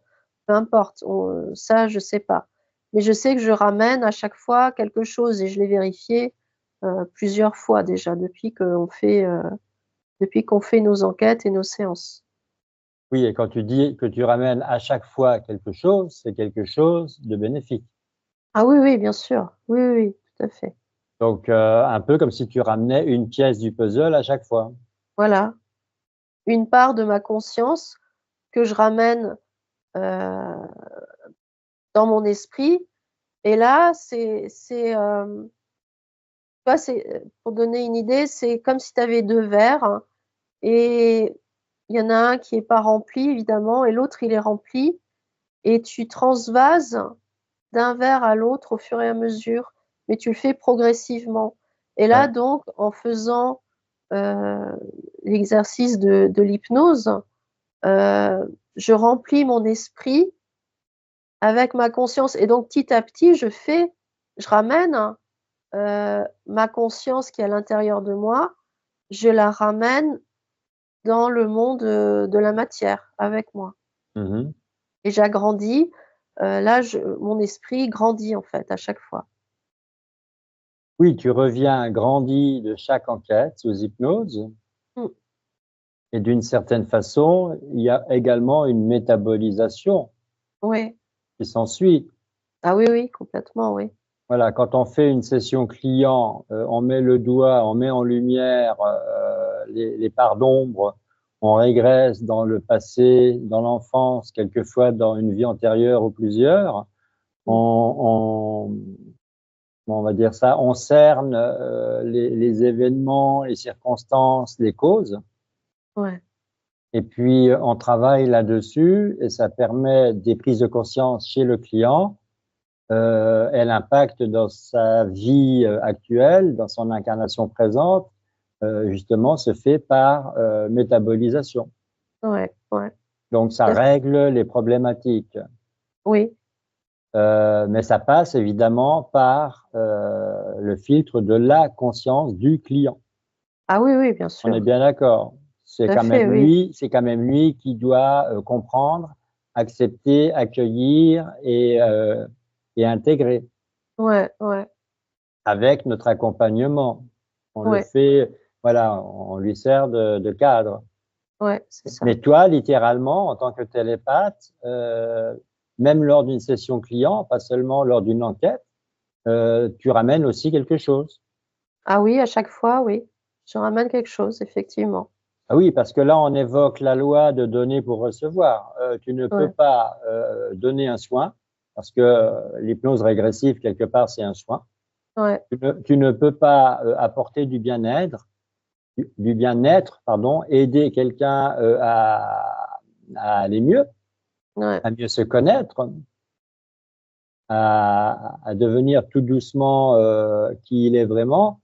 peu importe, ça je sais pas. Mais je sais que je ramène à chaque fois quelque chose et je l'ai vérifié, plusieurs fois déjà depuis qu'on fait nos enquêtes et nos séances. Oui, et quand tu dis que tu ramènes à chaque fois quelque chose, c'est quelque chose de bénéfique. Ah oui, oui, bien sûr. Oui, oui, oui, tout à fait. Donc, un peu comme si tu ramenais une pièce du puzzle à chaque fois. Voilà, une part de ma conscience que je ramène, heu, dans mon esprit et là, tu vois, pour donner une idée, c'est comme si tu avais 2 verres hein, et il y en a un qui est pas rempli évidemment et l'autre il est rempli et tu transvases d'un verre à l'autre au fur et à mesure, mais tu le fais progressivement et là Ouais. donc en faisant, heu, l'exercice de l'hypnose, je remplis mon esprit avec ma conscience et donc petit à petit je ramène, ma conscience qui est à l'intérieur de moi, je la ramène dans le monde, de la matière avec moi Mmh. et j'agrandis, là je mon esprit grandit en fait à chaque fois. Oui, tu reviens grandi de chaque enquête sous hypnose Mmh, et d'une certaine façon, il y a également une métabolisation ouais. qui s'ensuit. Ah oui, oui, complètement, oui. Voilà, quand on fait une session client, on met le doigt, on met en lumière, les parts d'ombre, on régresse dans le passé, dans l'enfance, quelquefois dans une vie antérieure ou plusieurs. Mmh, On comment on va dire ça? On cerne, les événements, les circonstances, les causes ouais, et puis, on travaille là-dessus et ça permet des prises de conscience chez le client et l'impact dans sa vie, actuelle, dans son incarnation présente, justement se fait par, métabolisation. ouais, ouais, Donc ça tout à fait. règle les problématiques, Oui. mais ça passe évidemment par, le filtre de la conscience du client. Ah oui, oui, bien On est sûr. bien d'accord? Tout à fait, oui. C'est quand même lui qui doit, comprendre, accepter, accueillir et intégrer. Ouais, ouais, Avec notre accompagnement. On le ouais, fait, voilà, on lui sert de cadre. ouais, c'est ça. Mais toi, littéralement, en tant que télépathe, même lors d'une session client, pas seulement lors d'une enquête, tu ramènes aussi quelque chose. Ah oui, à chaque fois, oui. Je ramène quelque chose, effectivement. Ah oui, parce que là, on évoque la loi de donner pour recevoir. Tu ne peux Ouais, pas, donner un soin parce que, l'hypnose régressive, quelque part, c'est un soin. ouais, Tu ne peux pas, apporter du bien-être, pardon, aider quelqu'un à aller mieux, ouais. à mieux se connaître, à devenir tout doucement qui il est vraiment,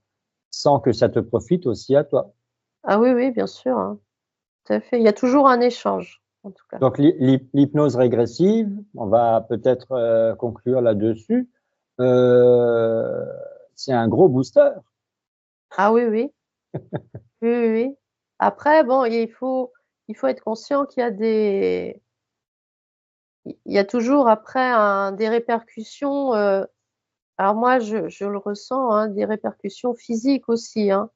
sans que ça te profite aussi à toi. Ah oui, oui, bien sûr, hein, tout à fait. Il y a toujours un échange, en tout cas. Donc l'hypnose régressive, on va peut-être conclure là-dessus, euh, c'est un gros booster. Ah oui, oui. Oui, oui, oui. Après, bon, il faut être conscient qu'il y a il y a toujours après des répercussions, alors moi je le ressens, hein, des répercussions physiques aussi, hein.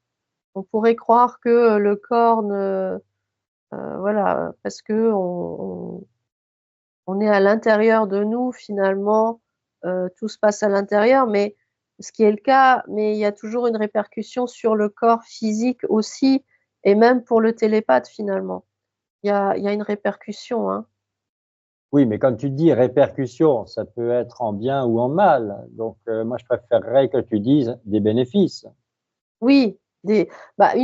On pourrait croire que le corps ne voilà, parce qu'on est à l'intérieur de nous finalement, tout se passe à l'intérieur, mais ce qui est le cas, mais il y a toujours une répercussion sur le corps physique aussi, et même pour le télépathe finalement. Il y a une répercussion, hein. Oui, mais comme tu dis, répercussions, ça peut être en bien ou en mal. Donc, moi, je préférerais que tu dises des bénéfices, Oui, une des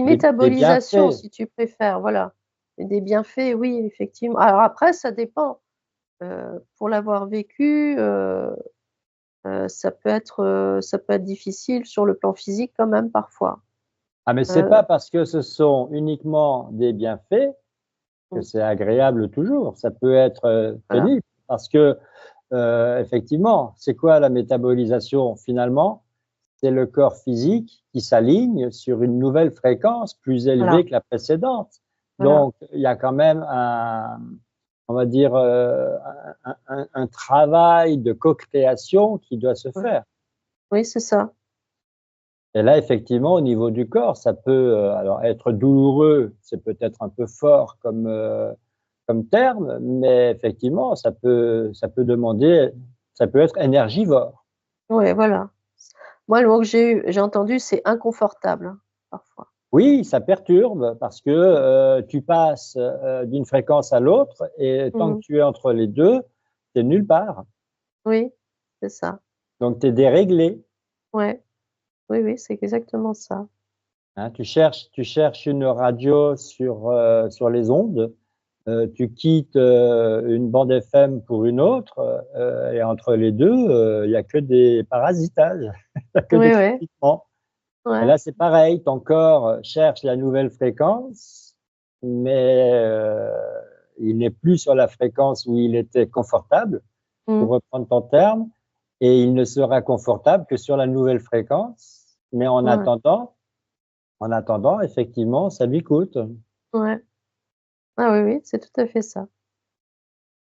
métabolisation bienfaits. si tu préfères, voilà. Et des bienfaits, oui, effectivement. Alors après, ça dépend. Pour l'avoir vécu, ça peut être difficile sur le plan physique quand même parfois. Ah, mais c'est Heu, pas parce que ce sont uniquement des bienfaits que mmh, c'est agréable toujours. Ça peut être, voilà, pénible parce que, effectivement, c'est quoi la métabolisation finalement? C'est le corps physique qui s'aligne sur une nouvelle fréquence plus voilà, élevée que la précédente. voilà. Donc il y a quand même on va dire, un travail de co-création qui doit se Ouais. faire. Oui, c'est ça. Et là, effectivement, au niveau du corps, ça peut, alors être douloureux, c'est peut-être un peu fort comme terme, mais effectivement, ça peut être énergivore. Ouais, voilà. Moi, le mot que j'ai entendu, c'est inconfortable, hein, parfois. Oui, ça perturbe parce que, Mmh. tu passes, d'une fréquence à l'autre et tant que Mmh. tu es entre les 2, tu es nulle part. Oui, c'est ça. Donc tu es déréglé, Ouais. Oui, oui, c'est exactement ça. hein. Tu cherches une radio sur les ondes, tu quittes, une bande FM pour une autre, et entre les 2, il y a que des parasitages, il y a que des Oui, ouais, crépitements. Et ouais. là, c'est pareil, ton corps cherche la nouvelle fréquence, mais il n'est plus sur la fréquence où il était confortable, pour Mmh. reprendre ton terme, et il ne sera confortable que sur la nouvelle fréquence. Mais Ouais, en attendant, effectivement, ça lui coûte. ouais. Ah oui, oui, c'est tout à fait ça.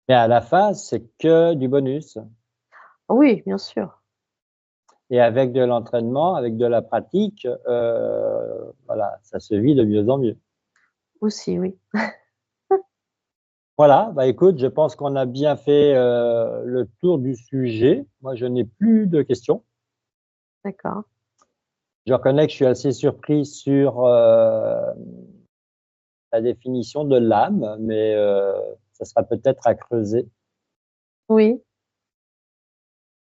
Mais à la fin, c'est que du bonus. Oui, bien sûr. Et avec de l'entraînement, avec de la pratique, voilà, ça se vit de mieux en mieux. Aussi, oui. Voilà, bah, écoute, je pense qu'on a bien fait, le tour du sujet. Moi, je n'ai plus de questions. D'accord. Je reconnais que je suis assez surpris sur, la définition de l'âme, mais, ça sera peut-être à creuser. Oui,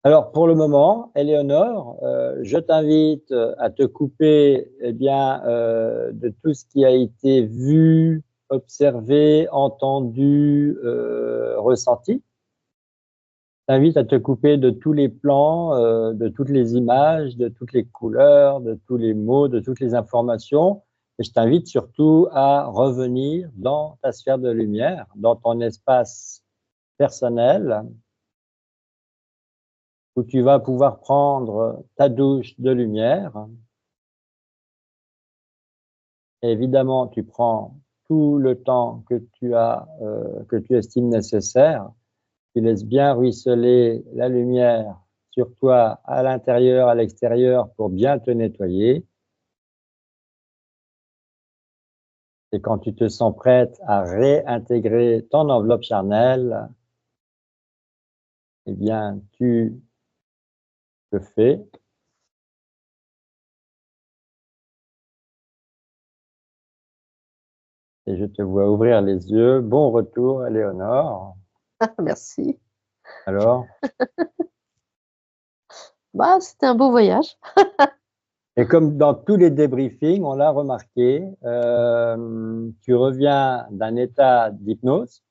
Alors pour le moment, Éléonore, je t'invite, à te couper, eh bien, de tout ce qui a été vu, observé, entendu, ressenti. Je t'invite à te couper de tous les plans, de toutes les images, de toutes les couleurs, de tous les mots, de toutes les informations, et je t'invite surtout à revenir dans ta sphère de lumière, dans ton espace personnel, où tu vas pouvoir prendre ta douche de lumière. Et évidemment, tu prends tout le temps que tu estimes nécessaire. Tu laisses bien ruisseler la lumière sur toi, à l'intérieur, à l'extérieur, pour bien te nettoyer. Et quand tu te sens prête à réintégrer ton enveloppe charnelle, eh bien, tu le fais. Et je te vois ouvrir les yeux. Bon retour, Éléonore. merci. Alors, Bah, c'était un beau voyage. et comme dans tous les débriefings, on l'a remarqué, tu reviens d'un état d'hypnose,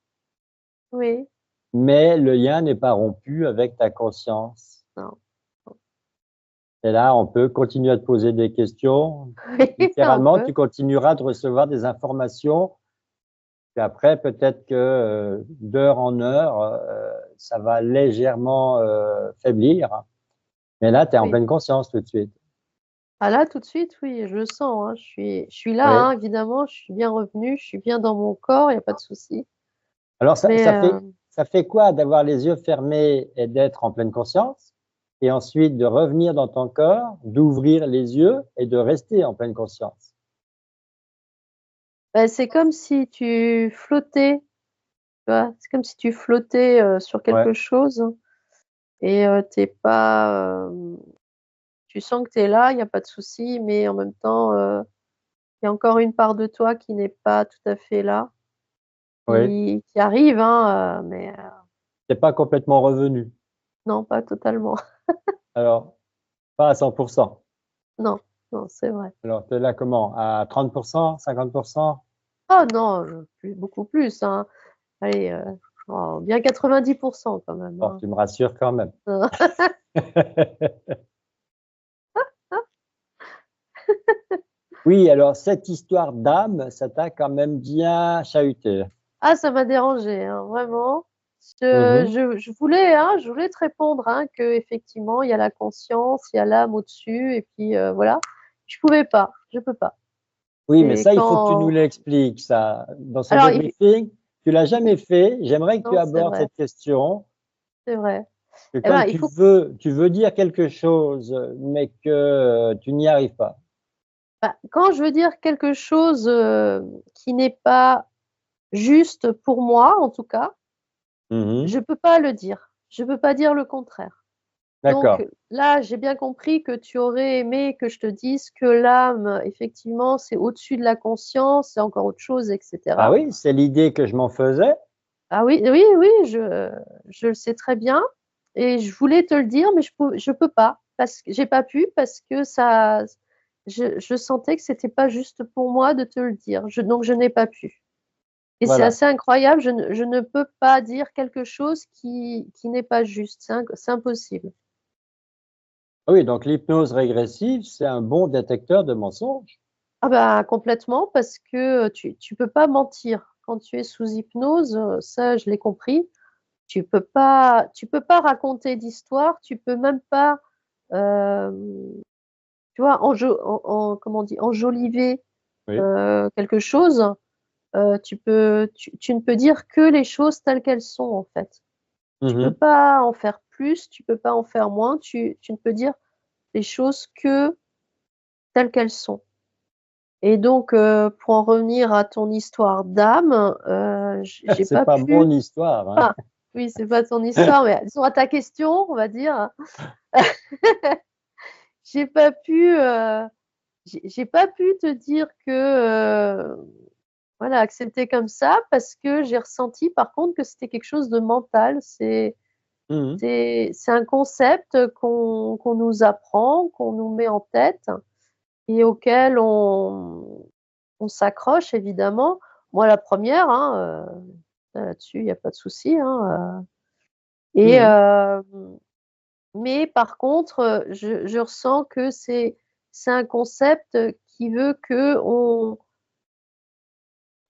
Oui, mais le lien n'est pas rompu avec ta conscience. non. Et là, on peut continuer à te poser des questions. Oui, un Littéralement, peu. tu continueras de recevoir des informations. Puis après, peut-être que d'heure en heure, ça va légèrement faiblir. Mais là, tu es en Oui. pleine conscience tout de suite. Ah là, tout de suite, oui, je le sens, hein. Je suis là, Oui. hein, évidemment, je suis bien revenue, je suis bien dans mon corps, il y a pas de souci. Alors, Mais ça fait quoi d'avoir les yeux fermés et d'être en pleine conscience? Et ensuite de revenir dans ton corps, d'ouvrir les yeux et de rester en pleine conscience. bah, c'est comme si tu flottais, tu vois? C'est comme si tu flottais, sur Ouais. quelque chose et tu pas, tu sens que tu es là, il n'y a pas de souci, mais en même temps, il y a encore une part de toi qui n'est pas tout à fait là, Oui. qui arrive, hein, mais T'es pas complètement revenu. non, pas totalement. Alors, pas à 100%. Non, non, c'est vrai. Alors, tu es là comment? À 30%, 50%? Oh non, beaucoup plus, hein. Allez, bien 90% quand même, Bon, hein. tu me rassures quand même. Oui, alors cette histoire d'âme, ça t'a quand même bien chahuté. Ah, ça m'a dérangé, hein, vraiment. Mhm. Je voulais te répondre, hein, que effectivement, il y a la conscience, il y a l'âme au-dessus, et puis voilà. Je pouvais pas, je peux pas. Oui, mais Et ça, il faut que tu nous quand, l'expliques, ça. Dans ce alors, débriefing, tu l'as jamais fait. J'aimerais que tu non, abordes cette question. c'est vrai. Que Eh quand ben, il faut, tu veux dire quelque chose, mais que tu n'y arrives pas. bah, quand je veux dire quelque chose qui n'est pas juste pour moi, en tout cas, Mhm. je peux pas le dire. Je peux pas dire le contraire. Donc D'accord. là, j'ai bien compris que tu aurais aimé que je te dise que l'âme, effectivement, c'est au-dessus de la conscience, c'est encore autre chose, Ah etc. oui, c'est l'idée que je m'en faisais. Ah oui, oui, oui, je le sais très bien. Et je voulais te le dire, mais je peux pas, parce que j'ai pas pu, parce que ça, je sentais que c'était pas juste pour moi de te le dire. Donc je n'ai pas pu. Et c'est Voilà. assez incroyable, je ne peux pas dire quelque chose qui n'est pas juste. C'est impossible. Ah oui, donc l'hypnose régressive, c'est un bon détecteur de mensonges. Ah bah complètement, parce que tu peux pas mentir. Quand tu es sous hypnose, ça je l'ai compris, tu peux pas raconter d'histoire, tu peux même pas, euh, tu vois, comment on dit, enjoliver Oui. quelque chose. Tu ne peux dire que les choses telles qu'elles sont en fait. Tu peux Mhm. pas en faire plus, tu peux pas en faire moins, tu ne peux dire les choses que telles qu'elles sont. Et donc, pour en revenir à ton histoire d'âme, j'ai C'est pas pas mon pu, histoire, hein. enfin, oui, c'est pas ton histoire, mais disons à ta question, on va dire, j'ai pas pu, j'ai pas pu te dire que, voilà, accepter comme ça parce que j'ai ressenti par contre que c'était quelque chose de mental. Mhm. C'est un concept qu'on nous apprend, qu'on nous met en tête et auquel on s'accroche évidemment. Moi, la première, hein, là-dessus, il n'y a pas de souci, hein. Et Mhm. mais par contre, je ressens que c'est un concept qui veut que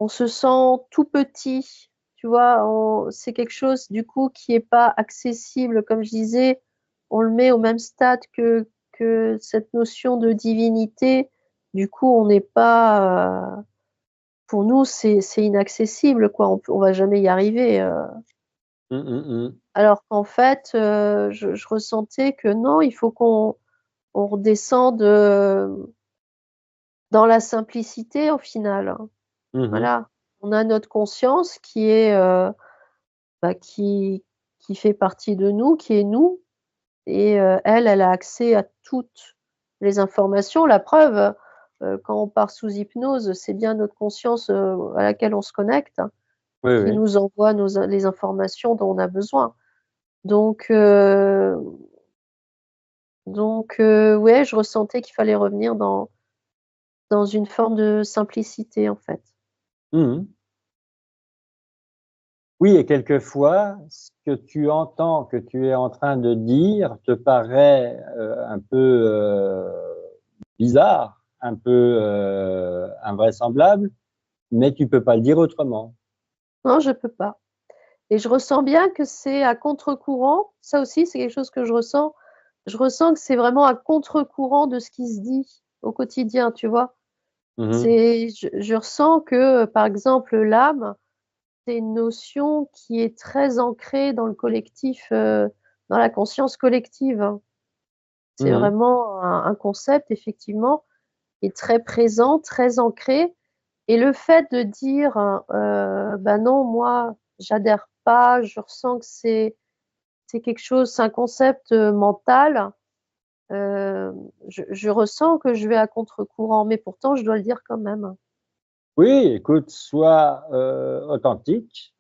on se sent tout petit, tu vois. C'est quelque chose du coup qui est pas accessible, comme je disais. On le met au même stade que cette notion de divinité. Du coup, on n'est pas pour nous, c'est inaccessible, quoi. On va jamais y arriver. Mhm. Mhm. Alors qu'en fait, je ressentais que non, il faut on redescende dans la simplicité au final, hein. Mhm. Voilà. On a notre conscience qui est, bah, qui fait partie de nous, qui est nous, et elle, elle a accès à toutes les informations. La preuve, quand on part sous hypnose, c'est bien notre conscience à laquelle on se connecte, hein, Oui, qui oui. nous envoie les informations dont on a besoin. Donc, ouais, je ressentais qu'il fallait revenir dans une forme de simplicité, en fait. Mhm. Oui, et quelquefois, ce que tu entends, que tu es en train de dire, te paraît un peu bizarre, un peu invraisemblable, mais tu peux pas le dire autrement. Non, je peux pas. Et je ressens bien que c'est à contre-courant. Ça aussi, c'est quelque chose que je ressens. Je ressens que c'est vraiment à contre-courant de ce qui se dit au quotidien, tu vois. Mhm. Je ressens que, par exemple, l'âme, c'est une notion qui est très ancrée dans le collectif, dans la conscience collective, hein. C'est Mhm. vraiment un concept, effectivement, qui est très présent, très ancré. Et le fait de dire, bah non, moi, j'adhère pas, je ressens que c'est quelque chose, c'est un concept mental. je ressens que je vais à contre-courant, mais pourtant je dois le dire quand même. Oui, écoute, sois authentique,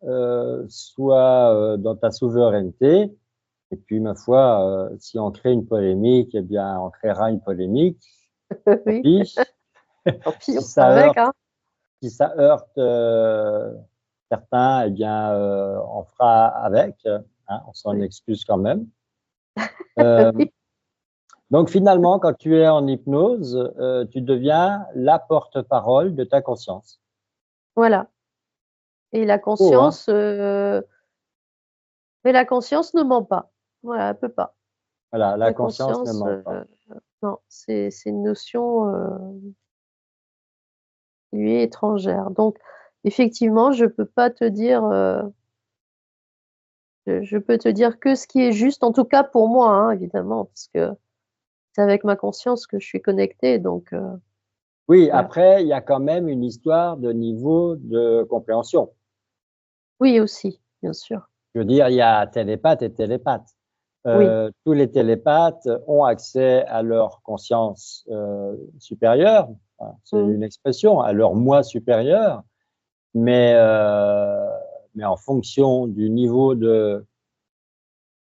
sois dans ta souveraineté. Et puis, ma foi, si on crée une polémique, eh bien, on créera une polémique. Tant Oui, pis. tant pis, Si on fera ça avec, heurte, hein. si ça heurte certains, eh bien, on fera avec. Hein, on s'en Oui, excuse quand même. Euh, oui, donc, finalement, quand tu es en hypnose, tu deviens la porte-parole de ta conscience. voilà. Et Oh, hein? mais la conscience ne ment pas. Voilà, elle peut pas. Voilà, la La conscience ne conscience, ment pas. non, c'est une notion, qui lui est étrangère. Donc effectivement, je peux pas te dire, je peux te dire que ce qui est juste, en tout cas pour moi, hein, évidemment, parce que c'est avec ma conscience que je suis connectée, donc Oui, voilà. après, il y a quand même une histoire de niveau de compréhension. Oui aussi, bien sûr. Je veux dire, il y a télépathe et télépathe. Oui. Tous les télépathes ont accès à leur conscience supérieure, enfin, c'est Mmh. une expression, à leur moi supérieur, mais, euh, mais en fonction du niveau de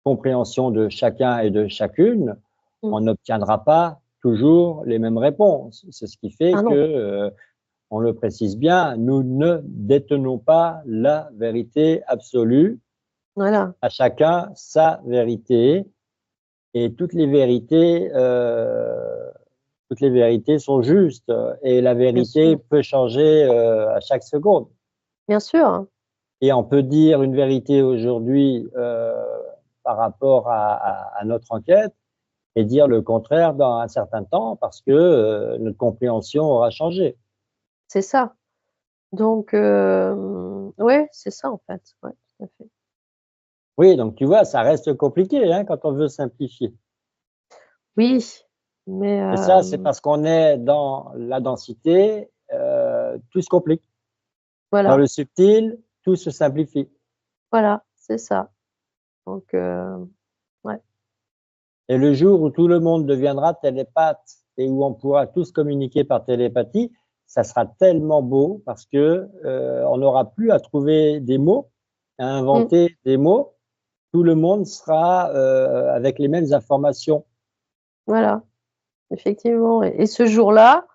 compréhension de chacun et de chacune, Mmh. on n'obtiendra pas toujours les mêmes réponses. C'est ce qui fait Ah que, non, on le précise bien, nous ne détenons pas la vérité absolue, voilà, à chacun sa vérité. Et toutes les vérités sont justes et la bien vérité sûr, peut changer à chaque seconde. bien sûr, hein. Et on peut dire une vérité aujourd'hui par rapport à notre enquête et dire le contraire dans un certain temps parce que notre compréhension aura changé. C'est ça. Donc ouais, c'est ça en fait, ouais, tout à fait. Oui, donc tu vois, ça reste compliqué hein, quand on veut simplifier. Oui, mais Et ça, c'est parce qu'on est dans la densité, tout se complique. Dans voilà, le subtil, tout se simplifie. voilà, c'est ça. Donc ouais, Et le jour où tout le monde deviendra télépathe et où on pourra tous communiquer par télépathie, ça sera tellement beau parce que on n'aura plus à trouver des mots, à mmh, inventer des mots. Tout le monde sera avec les mêmes informations. voilà, effectivement et ce jour-là,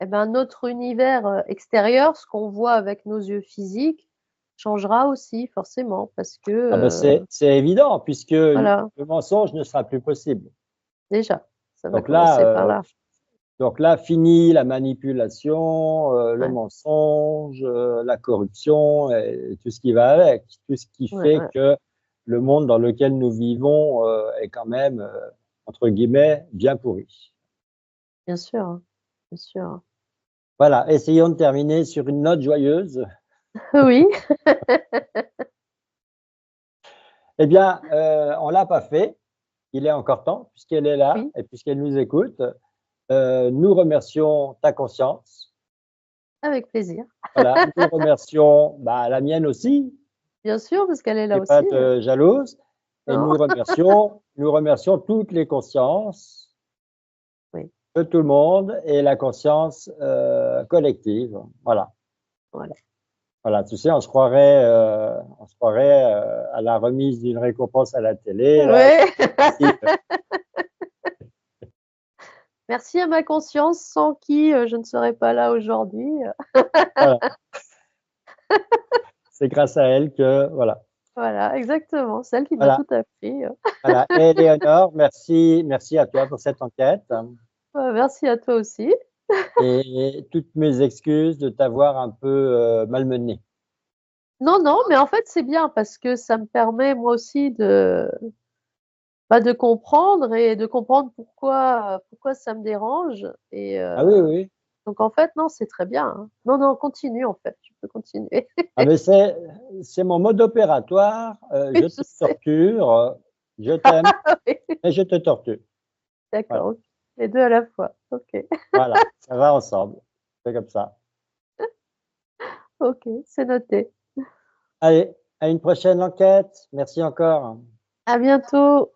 et ben, notre univers, extérieur, ce qu'on voit avec nos yeux physiques, changera aussi forcément parce que, Ah ben c'est évident puisque le voilà, mensonge ne sera plus possible. déjà, ça va Donc là, commencer par là. fini la manipulation, le Ouais, mensonge, la corruption et tout ce qui va avec. Tout ce qui ouais, fait ouais, que le monde dans lequel nous vivons est quand même, entre guillemets, bien pourri. bien sûr, hein, bien sûr. Voilà, essayons de terminer sur une note joyeuse. Oui, Eh bien, on l'a pas fait. Il est encore temps, puisqu'elle est là oui, et puisqu'elle nous écoute. Nous remercions ta conscience. avec plaisir. Voilà, nous remercions bah, la mienne aussi. Bien sûr, parce qu'elle est là Fais aussi, pas te jalouse. Et non? nous remercions toutes les consciences Oui, de tout le monde et la conscience collective. Voilà. voilà. Voilà, tu sais, on se croirait à la remise d'une récompense à la télé. Là, Ouais. ici, Merci à ma conscience sans qui, je ne serais pas là aujourd'hui. voilà, c'est grâce à elle que voilà. Voilà, exactement, celle qui m'a Voilà, tout appris. voilà. Et Léonore, merci à toi pour cette enquête Merci à toi aussi. et toutes mes excuses de t'avoir un peu malmené. Non, non, mais en fait, c'est bien parce que ça me permet moi aussi de, bah, de comprendre et de comprendre pourquoi ça me dérange et Ah oui, oui. donc en fait, non, c'est très bien, hein. Non, non, continue en fait, tu peux continuer. Ah mais c'est mon mode opératoire. Je Oui, te je sais. torture, je t'aime, Oui, mais je te torture. d'accord, Voilà, OK. Les 2 à la fois. OK. voilà, ça va ensemble. C'est comme ça. OK, c'est noté. Allez, à une prochaine enquête. Merci encore. À bientôt.